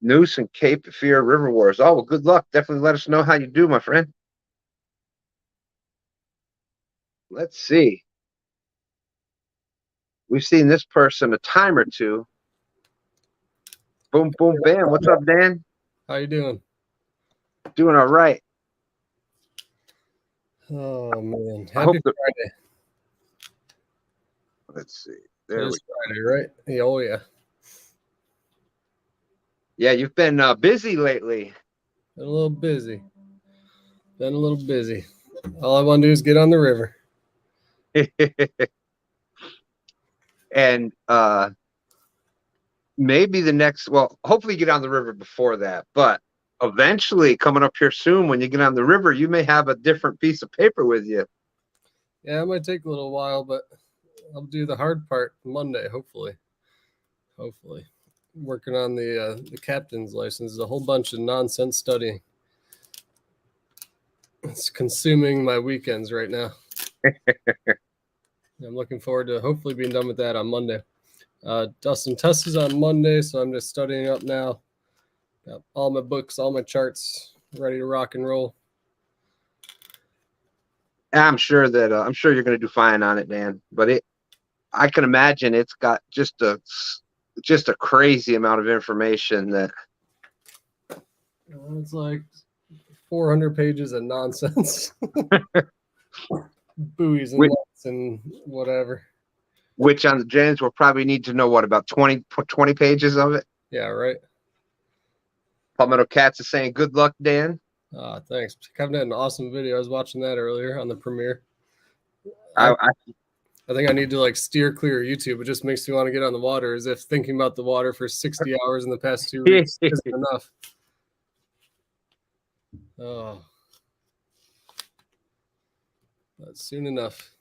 Noose and Cape Fear River Wars. Oh, well, good luck. Definitely let us know how you do, my friend. Let's see. We've seen this person a time or two. Boom, boom, bam. What's up, Dan? How you doing? Doing all right. Oh man, I hope happy Friday! Let's see. It There we is go. Friday, right? Yeah, oh yeah. Yeah, you've been busy lately. Been a little busy. Been a little busy. All I want to do is get on the river. And maybe the next, well, hopefully you get on the river before that, but eventually coming up here soon, when you get on the river, you may have a different piece of paper with you. Yeah, it might take a little while, but I'll do the hard part Monday, hopefully. Hopefully, working on the captain's license is a whole bunch of nonsense studying. It's consuming my weekends right now. I'm looking forward to hopefully being done with that on Monday. Dustin Test is on Monday, so I'm just studying up now. Got all my books, all my charts ready to rock and roll. I'm sure you're going to do fine on it, Dan. But I can imagine it's got just just a crazy amount of information that It's like 400 pages of nonsense. Buoys and which, lights and whatever. which on the James will probably need to know what about 20 pages of it. Yeah, right. Palmetto Cats is saying good luck, Dan. Thanks. Kevin had an awesome video. I was watching that earlier on the premiere. I think I need to like steer clear of YouTube. It just makes me want to get on the water, as if thinking about the water for 60 hours in the past 2 weeks isn't enough. Oh, that's soon enough.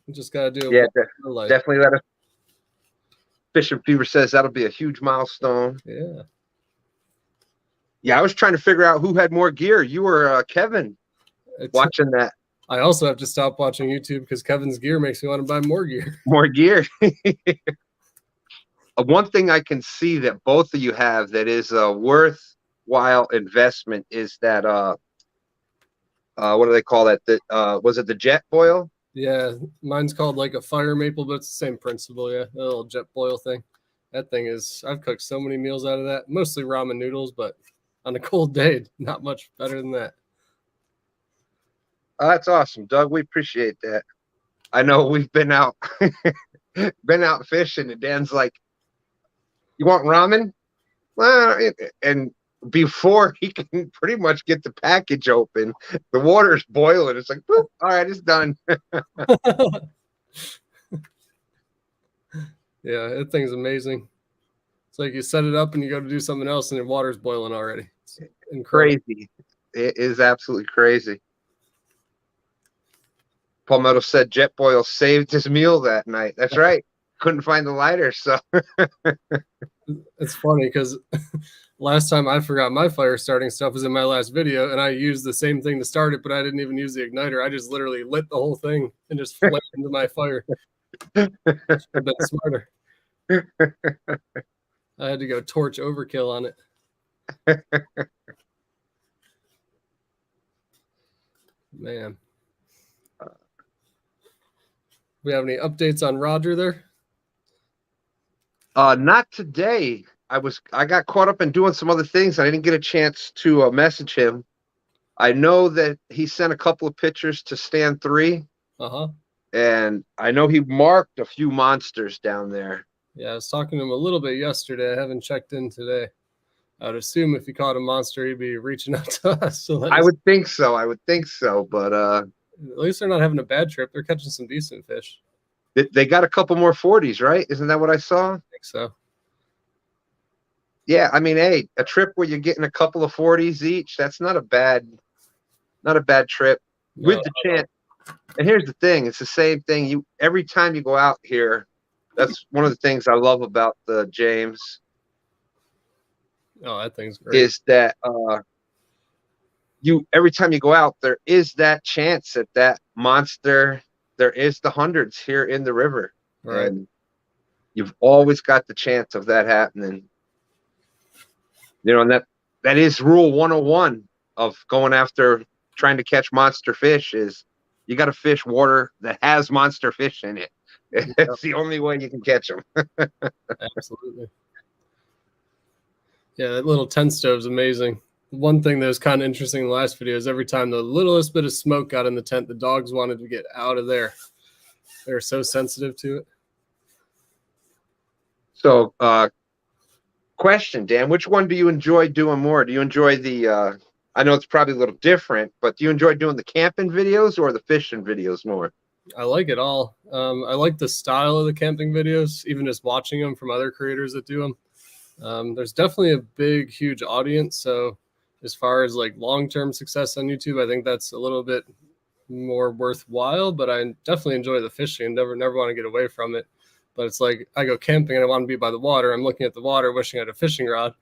Just got to do it. Yeah, definitely let us. Fishing Fever says that'll be a huge milestone. Yeah. Yeah, I was trying to figure out who had more gear. You or Kevin watching that. I also have to stop watching YouTube because Kevin's gear makes me want to buy more gear. More gear. One thing I can see that both of you have that is a worthwhile investment is that what do they call that? Was it the jet boil? Yeah, mine's called like a fire maple, but it's the same principle. Yeah, the little jet boil thing. That thing is, I've cooked so many meals out of that, mostly ramen noodles, but on a cold day, not much better than that. Oh, that's awesome, Doug. We appreciate that. I know we've been out fishing, and Dan's like, "You want ramen?" Well, and before he can pretty much get the package open, the water's boiling. It's like, boop, all right, it's done. Yeah, that thing's amazing. It's like you set it up and you go to do something else and your water's boiling already. It's incredible. Crazy. It is absolutely crazy. Palmetto said Jet Boil saved his meal that night. That's right. Couldn't find the lighter, so. It's funny because last time I forgot my fire starting stuff was in my last video, and I used the same thing to start it, but I didn't even use the igniter. I just literally lit the whole thing and just flamed into my fire. Should have been smarter. I had to go torch overkill on it. Man. We have any updates on Roger there? Not today. I got caught up in doing some other things. I didn't get a chance to message him. I know that he sent a couple of pictures to stand 3. And I know he marked a few monsters down there. Yeah, I was talking to him a little bit yesterday. I haven't checked in today. I would assume if he caught a monster, he'd be reaching out to us. So I would think so. But at least they're not having a bad trip. They're catching some decent fish. They got a couple more 40s, right? Isn't that what I saw? I think so. Yeah, I mean, hey, a trip where you're getting a couple of 40s each, that's not a bad trip. No, with the chance. And here's the thing, it's the same thing. Every time you go out here, that's one of the things I love about the James. Oh, that thing's great. Is that every time you go out, there is that chance at that monster. There is the hundreds here in the river. Right. And you've always got the chance of that happening. You know, and that is rule 101 of going after trying to catch monster fish is you got to fish water that has monster fish in it. It's the only way you can catch them. Absolutely. Yeah, that little tent stove is amazing. One thing that was kind of interesting in the last video is every time the littlest bit of smoke got in the tent, the dogs wanted to get out of there. They were so sensitive to it. So, question, Dan, which one do you enjoy doing more? Do you enjoy the, I know it's probably a little different, but do you enjoy doing the camping videos or the fishing videos more? I like it all. I like the style of the camping videos, even just watching them from other creators that do them. There's definitely a big, huge audience. So as far as like long-term success on YouTube, I think that's a little bit more worthwhile, but I definitely enjoy the fishing and never want to get away from it. But it's like I go camping and I want to be by the water. I'm looking at the water, wishing I had a fishing rod,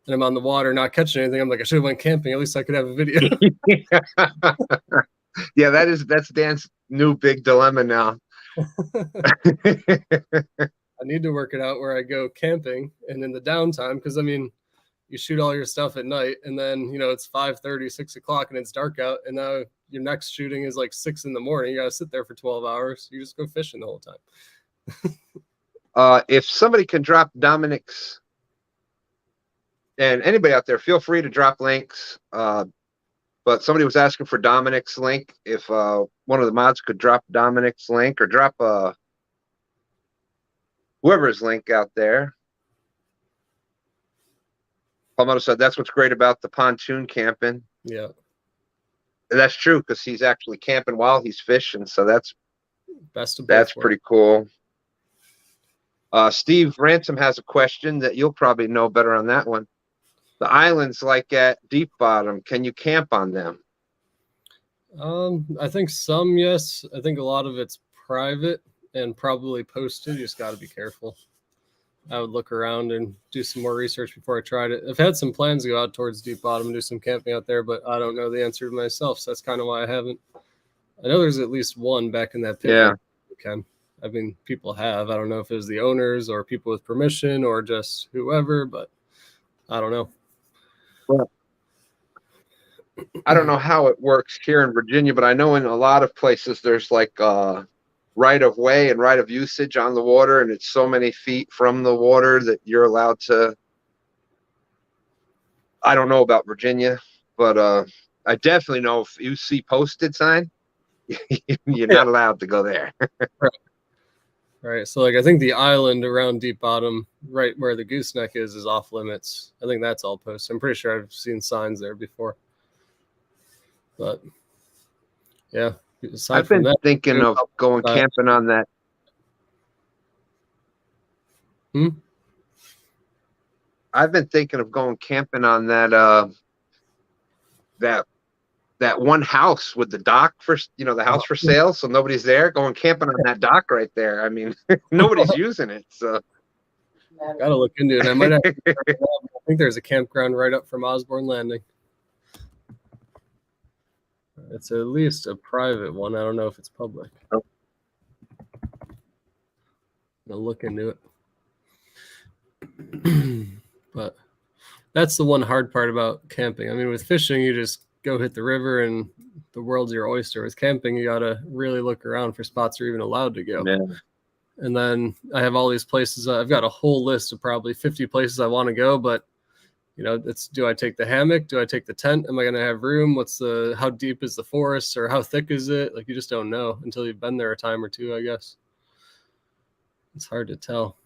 and I'm on the water, not catching anything. I'm like, I should have went camping. At least I could have a video. Yeah, that's Dan's new big dilemma now. I need to work it out where I go camping and in the downtime, because I mean, you shoot all your stuff at night and then, you know, it's 5:30, 6 o'clock and it's dark out. And now your next shooting is like 6 in the morning. You got to sit there for 12 hours. You just go fishing the whole time. If somebody can drop Dominic's, and anybody out there, feel free to drop links. But somebody was asking for Dominic's link. If one of the mods could drop Dominic's link or drop whoever's link out there. Palmetto said that's what's great about the pontoon camping. Yeah. That's true, because he's actually camping while he's fishing. So that's pretty cool. Steve Ransom has a question that you'll probably know better on that one. The islands like at Deep Bottom, can you camp on them? I think some, yes. I think a lot of it's private and probably posted. You just got to be careful. I would look around and do some more research before I tried it. I've had some plans to go out towards Deep Bottom and do some camping out there, but I don't know the answer to myself. So that's kind of why I haven't. I know there's at least one back in that pit. Yeah. Okay. I mean, people have. I don't know if it was the owners or people with permission or just whoever, but I don't know. Well, I don't know how it works here in Virginia, but I know in a lot of places there's like right of way and right of usage on the water, and it's so many feet from the water that you're allowed to. I don't know about Virginia, but I definitely know if you see posted sign, you're not allowed to go there. Right. So like I think the island around Deep Bottom, right where the gooseneck is off limits. I think that's all posted. I'm pretty sure I've seen signs there before. But yeah, I've been thinking of going camping on that. I've been thinking of going camping on that that one house with the dock for, the house for sale, so nobody's there. Going camping on that dock right there. I mean, nobody's using it, so gotta look into it. I might have I think there's a campground right up from Osborne Landing. It's at least a private one. I don't know if it's public. Oh. I'll look into it. But that's the one hard part about camping. I mean, with fishing, you just go hit the river and the world's your oyster. With camping, you got to really look around for spots you're even allowed to go. Yeah. And then I have all these places. I've got a whole list of probably 50 places I want to go, but it's, do I take the hammock? Do I take the tent? Am I going to have room? How deep is the forest, or how thick is it? Like, you just don't know until you've been there a time or two, I guess. It's hard to tell.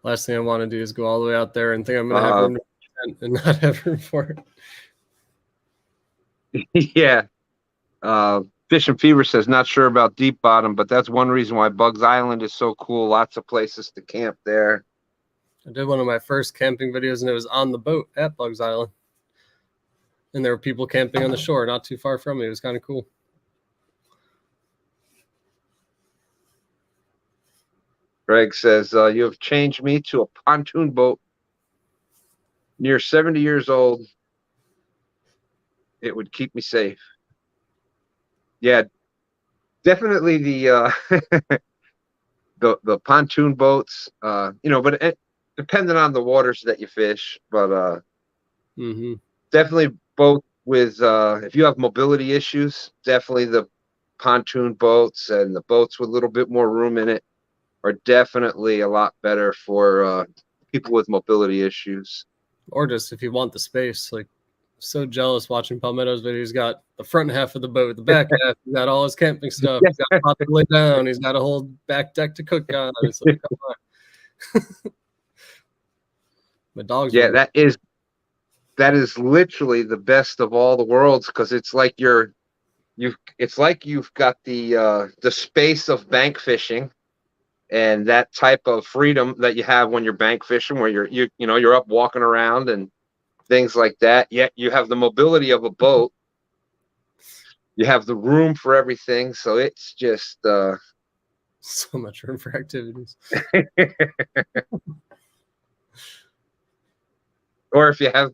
Last thing I want to do is go all the way out there and think I'm going to have room and not have room for it. Yeah. Fish and Fever says, not sure about Deep Bottom, but that's one reason why Bugs Island is so cool. Lots of places to camp there. I did one of my first camping videos, and it was on the boat at Bugs Island. And there were people camping on the shore not too far from me. It was kind of cool. Greg says, you have changed me to a pontoon boat. Near 70 years old. It would keep me safe. Yeah, definitely the the pontoon boats, but depending on the waters that you fish, but definitely boat with if you have mobility issues, definitely the pontoon boats and the boats with a little bit more room in it are definitely a lot better for people with mobility issues. Or just if you want the space, like, so jealous watching Palmetto's video. He's got the front half of the boat, the back half. He's got all his camping stuff. He's got a spot to lay down. He's got a whole back deck to cook on. It's like, come on. My dog's that is literally the best of all the worlds, because it's like you've got the space of bank fishing and that type of freedom that you have when you're bank fishing, where you're up walking around and things like that. Yet you have the mobility of a boat. You have the room for everything. So it's just so much room for activities. Or if you have,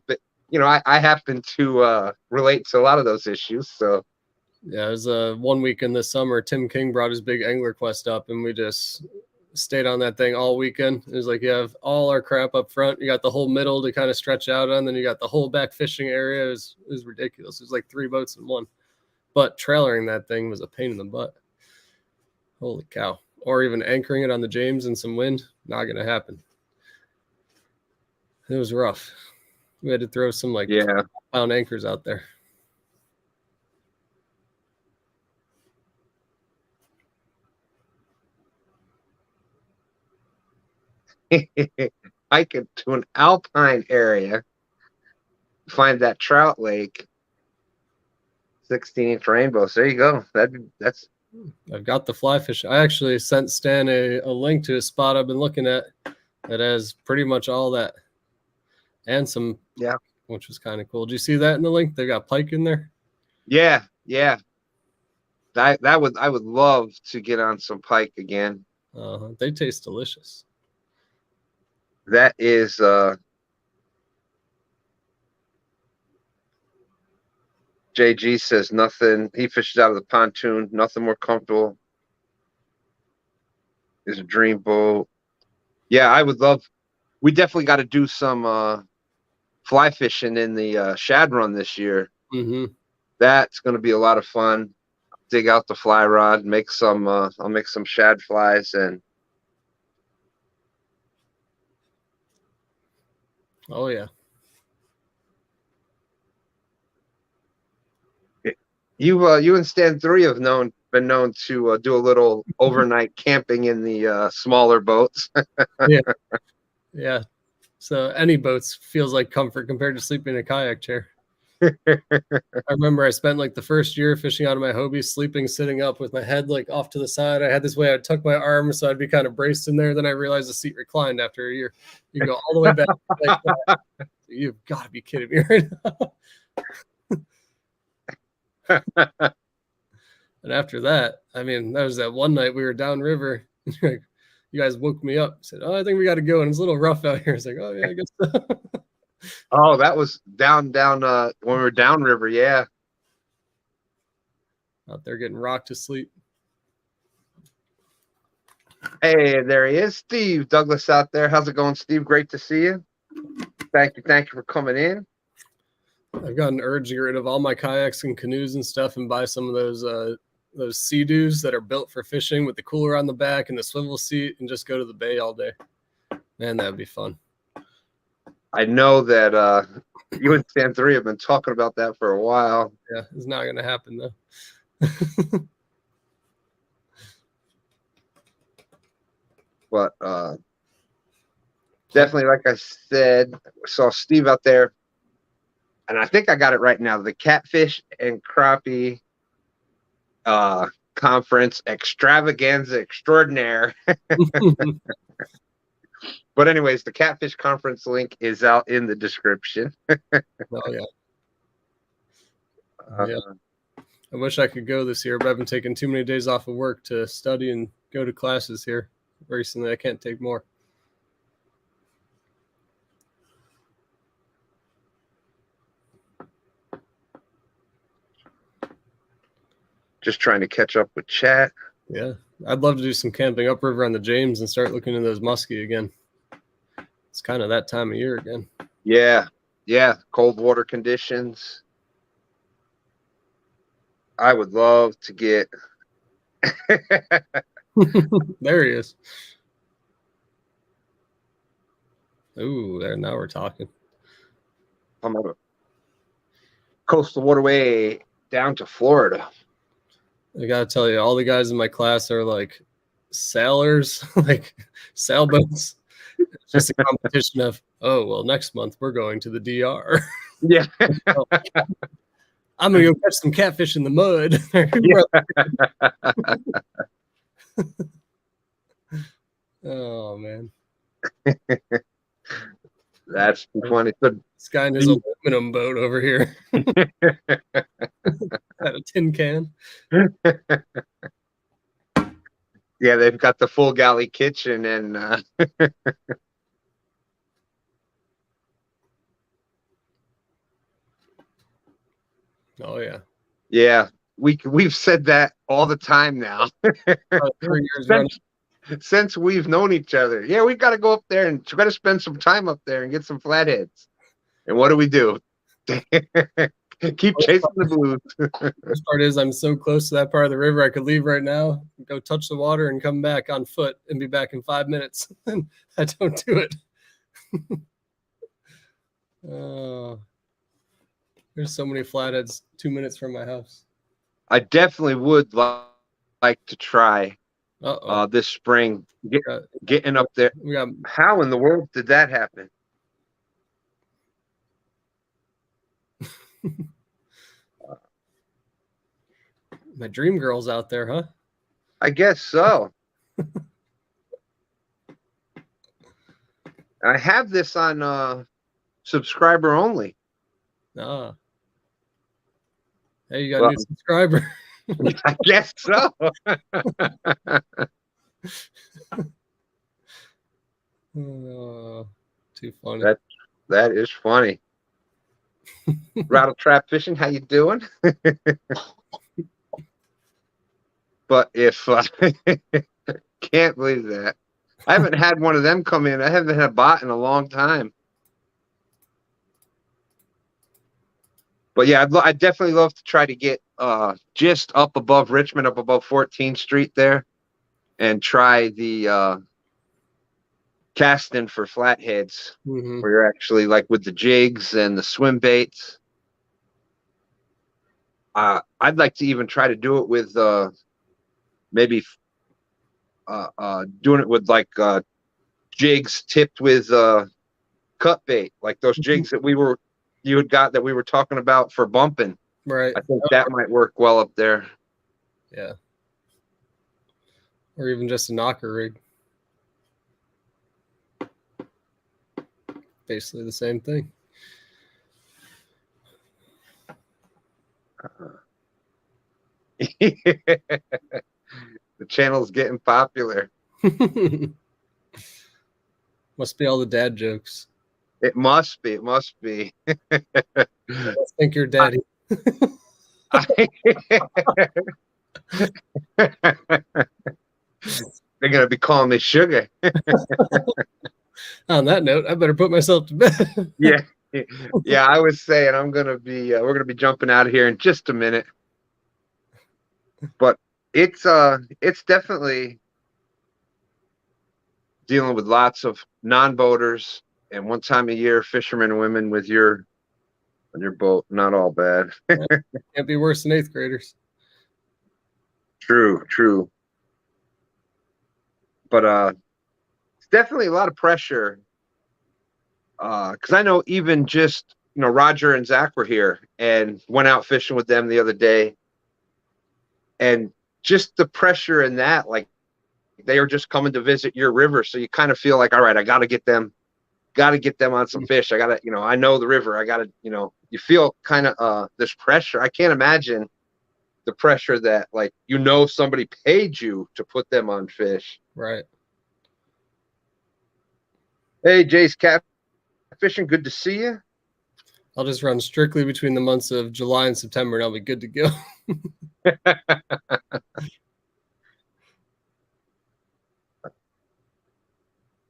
I happen to relate to a lot of those issues. So yeah, it was 1 weekend this summer. Tim King brought his big angler quest up, and we just stayed on that thing all weekend. It was like, you have all our crap up front, you got the whole middle to kind of stretch out on, then you got the whole back fishing area. It was ridiculous. It was like 3 boats in one, but trailering that thing was a pain in the butt. Holy cow. Or even anchoring it on the James in some wind. Not going to happen. It was rough. We had to throw some like pound anchors out there. Hike it to an alpine area, find that trout lake, 16-inch rainbows. There you go. That's. I've got the fly fish. I actually sent Stan a link to a spot I've been looking at that has pretty much all that, and some, which was kind of cool. Did you see that in the link? They got pike in there. Yeah. I would love to get on some pike again. They taste delicious. That is JG says nothing. He fishes out of the pontoon. Nothing more comfortable. Is a dream boat. Yeah, I would love. We definitely got to do some fly fishing in the shad run this year. Mm-hmm. That's going to be a lot of fun. Dig out the fly rod, make some. I'll make some shad flies and. Oh yeah. You and Stan 3 have been known to do a little overnight camping in the smaller boats. Yeah. So any boats feels like comfort compared to sleeping in a kayak chair. I remember I spent like the first year fishing out of my Hobie, sleeping sitting up with my head like off to the side. I had this way I'd tuck my arm so I'd be kind of braced in there. Then I realized the seat reclined after a year. You go all the way back. Like that. You've got to be kidding me right now. And after that, I mean, that was that one night we were downriver. Like, you guys woke me up. Said, "Oh, I think we got to go." And it's a little rough out here. It's like, "Oh yeah, I guess so." Oh, that was down when we were downriver. Yeah, out there getting rocked to sleep. Hey, there he is, Steve Douglas out there. How's it going, Steve? Great to see you. Thank you for coming in. I've got an urge to get rid of all my kayaks and canoes and stuff and buy some of those Sea-Doos that are built for fishing with the cooler on the back and the swivel seat and just go to the bay all day. Man, that'd be fun. I know that you and Stan 3 have been talking about that for a while. Yeah, it's not going to happen though. But definitely, like I said, saw Steve out there. And I think I got it right now. The Catfish and Crappie Conference Extravaganza Extraordinaire. But anyways, the Catfish Conference link is out in the description. Oh, yeah. Yeah. I wish I could go this year, but I've been taking too many days off of work to study and go to classes here recently. I can't take more. Just trying to catch up with chat. Yeah, I'd love to do some camping upriver on the James and start looking into those muskie again. It's kind of that time of year again. Yeah. Cold water conditions. I would love to get. There he is. Ooh, there. Now we're talking. I'm on a coastal waterway down to Florida. I gotta tell you, all the guys in my class are like sailors, like sailboats. It's just a competition of, oh, well, next month we're going to the DR. Yeah. I'm going to go catch some catfish in the mud. Oh, man. That's funny. This guy in his aluminum boat over here. Got a tin can. Yeah, they've got the full galley kitchen and oh yeah. Yeah, we've said that all the time now. 3 years since we've known each other. Yeah, we've got to go up there and try to spend some time up there and get some flatheads. And what do? Keep chasing the blues. Worst part is I'm so close to that part of the river, I could leave right now, go touch the water, and come back on foot and be back in 5 minutes. And I don't do it. There's so many flatheads 2 minutes from my house. I definitely would like to try this spring getting up there. How in the world did that happen? My dream girl's out there, huh? I guess so. I have this on subscriber only. Ah. Hey, you got a new subscriber. I guess so. Too funny. That is funny. Rattle trap fishing, how you doing? But if can't believe that. I haven't had one of them come in. I haven't had a bot in a long time. But yeah, I'd definitely love to try to get just up above Richmond, up above 14th Street there, and try the casting for flatheads, where you're actually like with the jigs and the swim baits. I'd like to even try to do it with maybe doing it with like jigs tipped with cut bait, like those jigs that you had got that we were talking about for bumping. Right. I think that might work well up there. Yeah. Or even just a knocker rig. Basically the same thing. The channel's getting popular. Must be all the dad jokes. It must be. It must be. I think you're daddy. They're gonna be calling me sugar. On that note, I better put myself to bed. Yeah. I was saying we're gonna be jumping out of here in just a minute. But it's definitely dealing with lots of non-boaters and one time a year fishermen and women with on your boat. Not all bad. Can't be worse than 8th graders. True. But it's definitely a lot of pressure. Because I know even just Roger and Zach were here and went out fishing with them the other day, and just the pressure in that, like they were just coming to visit your river, so you kind of feel like, all right, I got to get them on some fish. I gotta, I know the river. I gotta, you feel kind of this pressure. I can't imagine the pressure that somebody paid you to put them on fish. Right. Hey, Jay's Catfishing, good to see you. I'll just run strictly between the months of July and September, and I'll be good to go.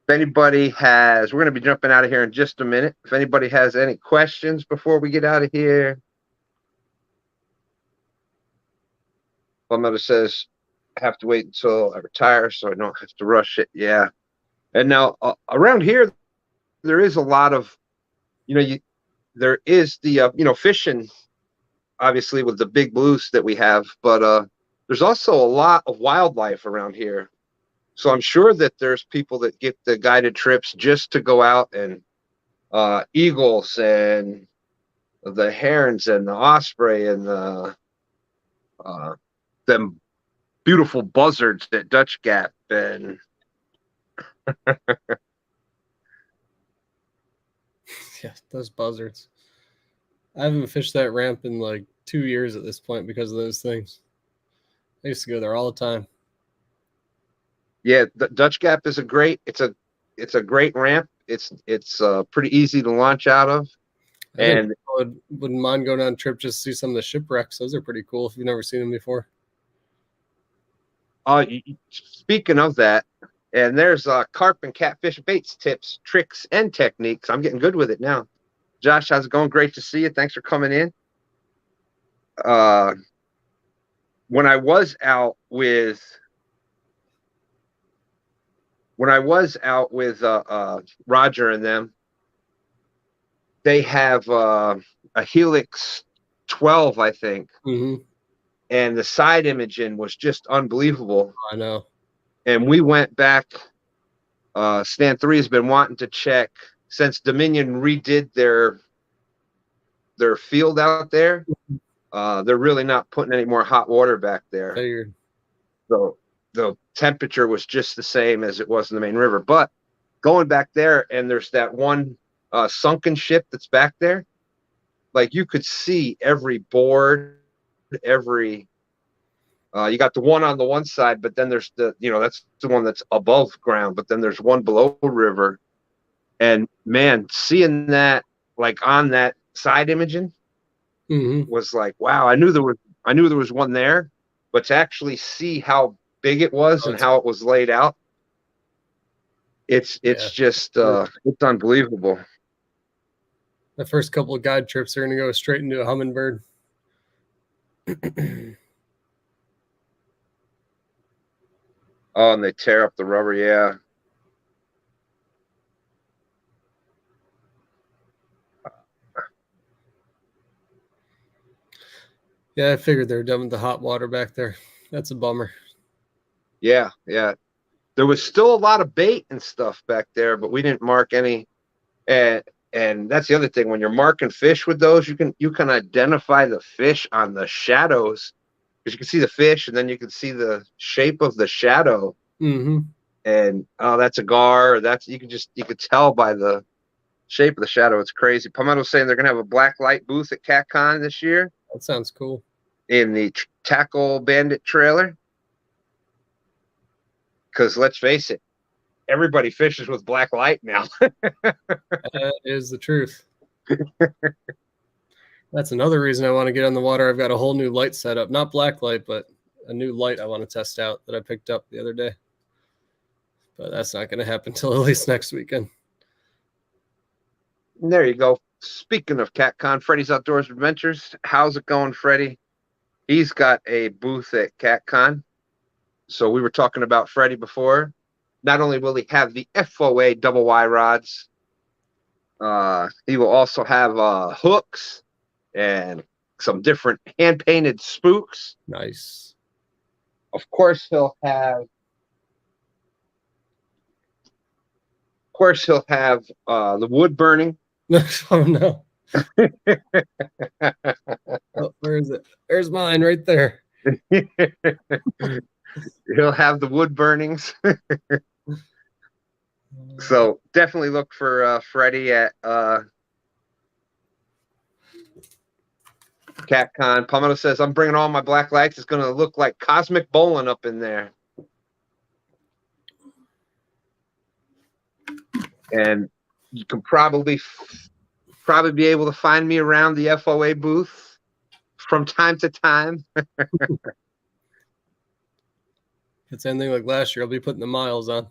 If anybody we're going to be jumping out of here in just a minute. If anybody has any questions before we get out of here. My mother says I have to wait until I retire so I don't have to rush it. Yeah. And now around here, there is a lot of, there is the, fishing, obviously with the big blues that we have, but there's also a lot of wildlife around here. So I'm sure that there's people that get the guided trips just to go out and eagles and the herons and the osprey and the them beautiful buzzards at Dutch Gap and yeah, those buzzards. I haven't fished that ramp in like 2 years at this point because of those things. I used to go there all the time. Yeah, the Dutch Gap is a great ramp. It's pretty easy to launch out of. And I wouldn't mind going on a trip just to see some of the shipwrecks. Those are pretty cool if you've never seen them before. Speaking of that, and there's carp and catfish baits, tips, tricks, and techniques. I'm getting good with it now. Josh, how's it going? Great to see you. Thanks for coming in. when I was out with Roger and them, they have a Helix 12, I think, and the side imaging was just unbelievable. I know. And we went back. Stand 3 has been wanting to check since Dominion redid their field out there. They're really not putting any more hot water back there. Figured. So the temperature was just the same as it was in the main river. But going back there, and there's that one sunken ship that's back there. Like you could see every board, every. You got the one on the one side, but then there's that's the one that's above ground. But then there's one below river, and man, seeing that like on that side imaging was like, wow. I knew there was one there, but to actually see how big it was and how it was laid out, it's just it's unbelievable. The first couple of guide trips are going to go straight into a hummingbird. Oh, and they tear up the rubber, yeah. Yeah, I figured they were done with the hot water back there. That's a bummer. Yeah. There was still a lot of bait and stuff back there, but we didn't mark any. And that's the other thing. When you're marking fish with those, you can identify the fish on the shadows, because you can see the fish and then you can see the shape of the shadow. And that's a gar. Or you could tell by the shape of the shadow. It's crazy. Palmetto's saying they're gonna have a black light booth at CatCon this year. That sounds cool. In the Tackle Bandit trailer, because let's face it, everybody fishes with black light now. That is the truth. That's another reason I want to get on the water. I've got a whole new light set up, not black light, but a new light I want to test out that I picked up the other day. But that's not going to happen until at least next weekend. And there you go. Speaking of CatCon, Freddie's Outdoors Adventures. How's it going, Freddie? He's got a booth at CatCon. So we were talking about Freddie before. Not only will he have the FOA double Y rods, he will also have hooks and some different hand-painted spooks. Nice. Of course, he'll have the wood burning. Oh no. Oh, where is it? There's mine right there. He'll have the wood burnings. So definitely look for Freddie at CatCon. Palmetto says, I'm bringing all my black lights. It's going to look like cosmic bowling up in there. And you can probably be able to find me around the FOA booth from time to time. If it's anything like last year, I'll be putting the miles on.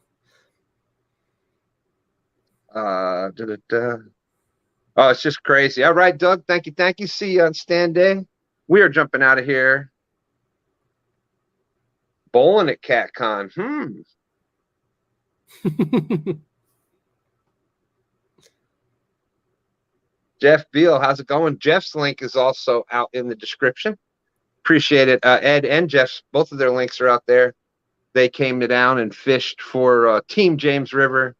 Oh, it's just crazy. All right, Doug. Thank you. See you on stand day. We are jumping out of here. Bowling at CatCon. Jeff Beal, how's it going? Jeff's link is also out in the description. Appreciate it. Ed and Jeff's, both of their links are out there. They came down and fished for Team James River.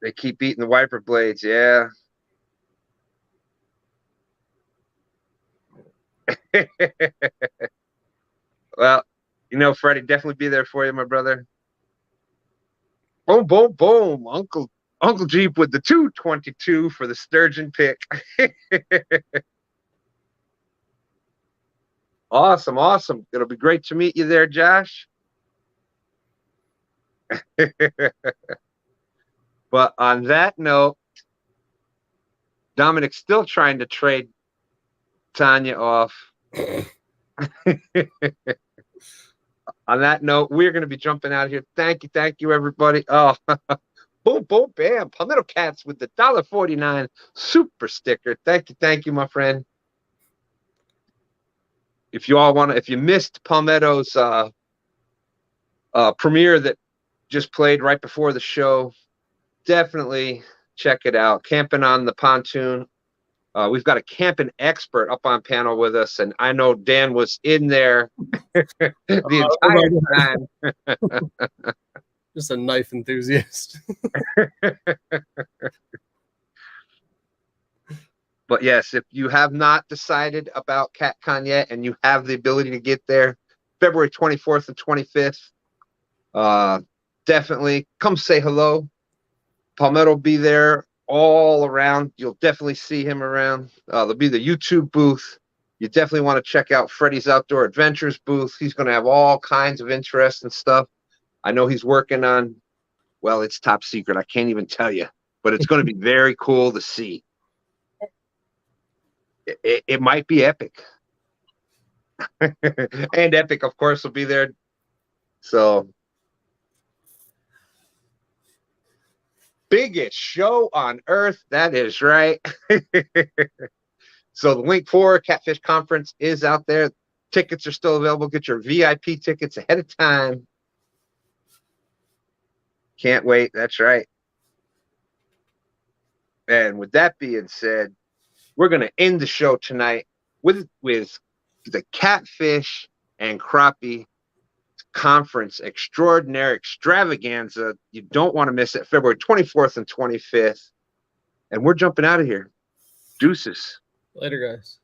They keep eating the wiper blades, yeah. Well, Freddie, definitely be there for you, my brother. Boom, boom, boom. Uncle Jeep with the 222 for the sturgeon pick. Awesome. It'll be great to meet you there, Josh. But on that note, Dominic's still trying to trade Tanya off. On that note, we're going to be jumping out of here. Thank you, everybody. Oh, Boom, boom, bam. Palmetto Cats with the $1.49 super sticker. Thank you, my friend. If you all want to, if you missed Palmetto's premiere that just played right before the show, definitely check it out. Camping on the Pontoon. We've got a camping expert up on panel with us, and I know Dan was in there the entire time. Just a knife enthusiast. But yes, if you have not decided about CatCon yet and you have the ability to get there, February 24th and 25th, definitely come say hello. Palmetto will be there all around. You'll definitely see him around. There'll be the YouTube booth. You definitely want to check out Freddie's Outdoor Adventures booth. He's going to have all kinds of interesting stuff. I know he's working on, well, it's top secret. I can't even tell you, but it's going to be very cool to see. It might be epic. And Epic, of course, will be there. So, biggest show on earth. That is right. So the link for Catfish Conference is out there. Tickets are still available. Get your VIP tickets ahead of time. Can't wait. That's right. And with that being said, we're going to end the show tonight with the Catfish and Crappie Conference Extraordinaire Extravaganza. You don't want to miss it. February 24th and 25th. And we're jumping out of here. Deuces. Later, guys.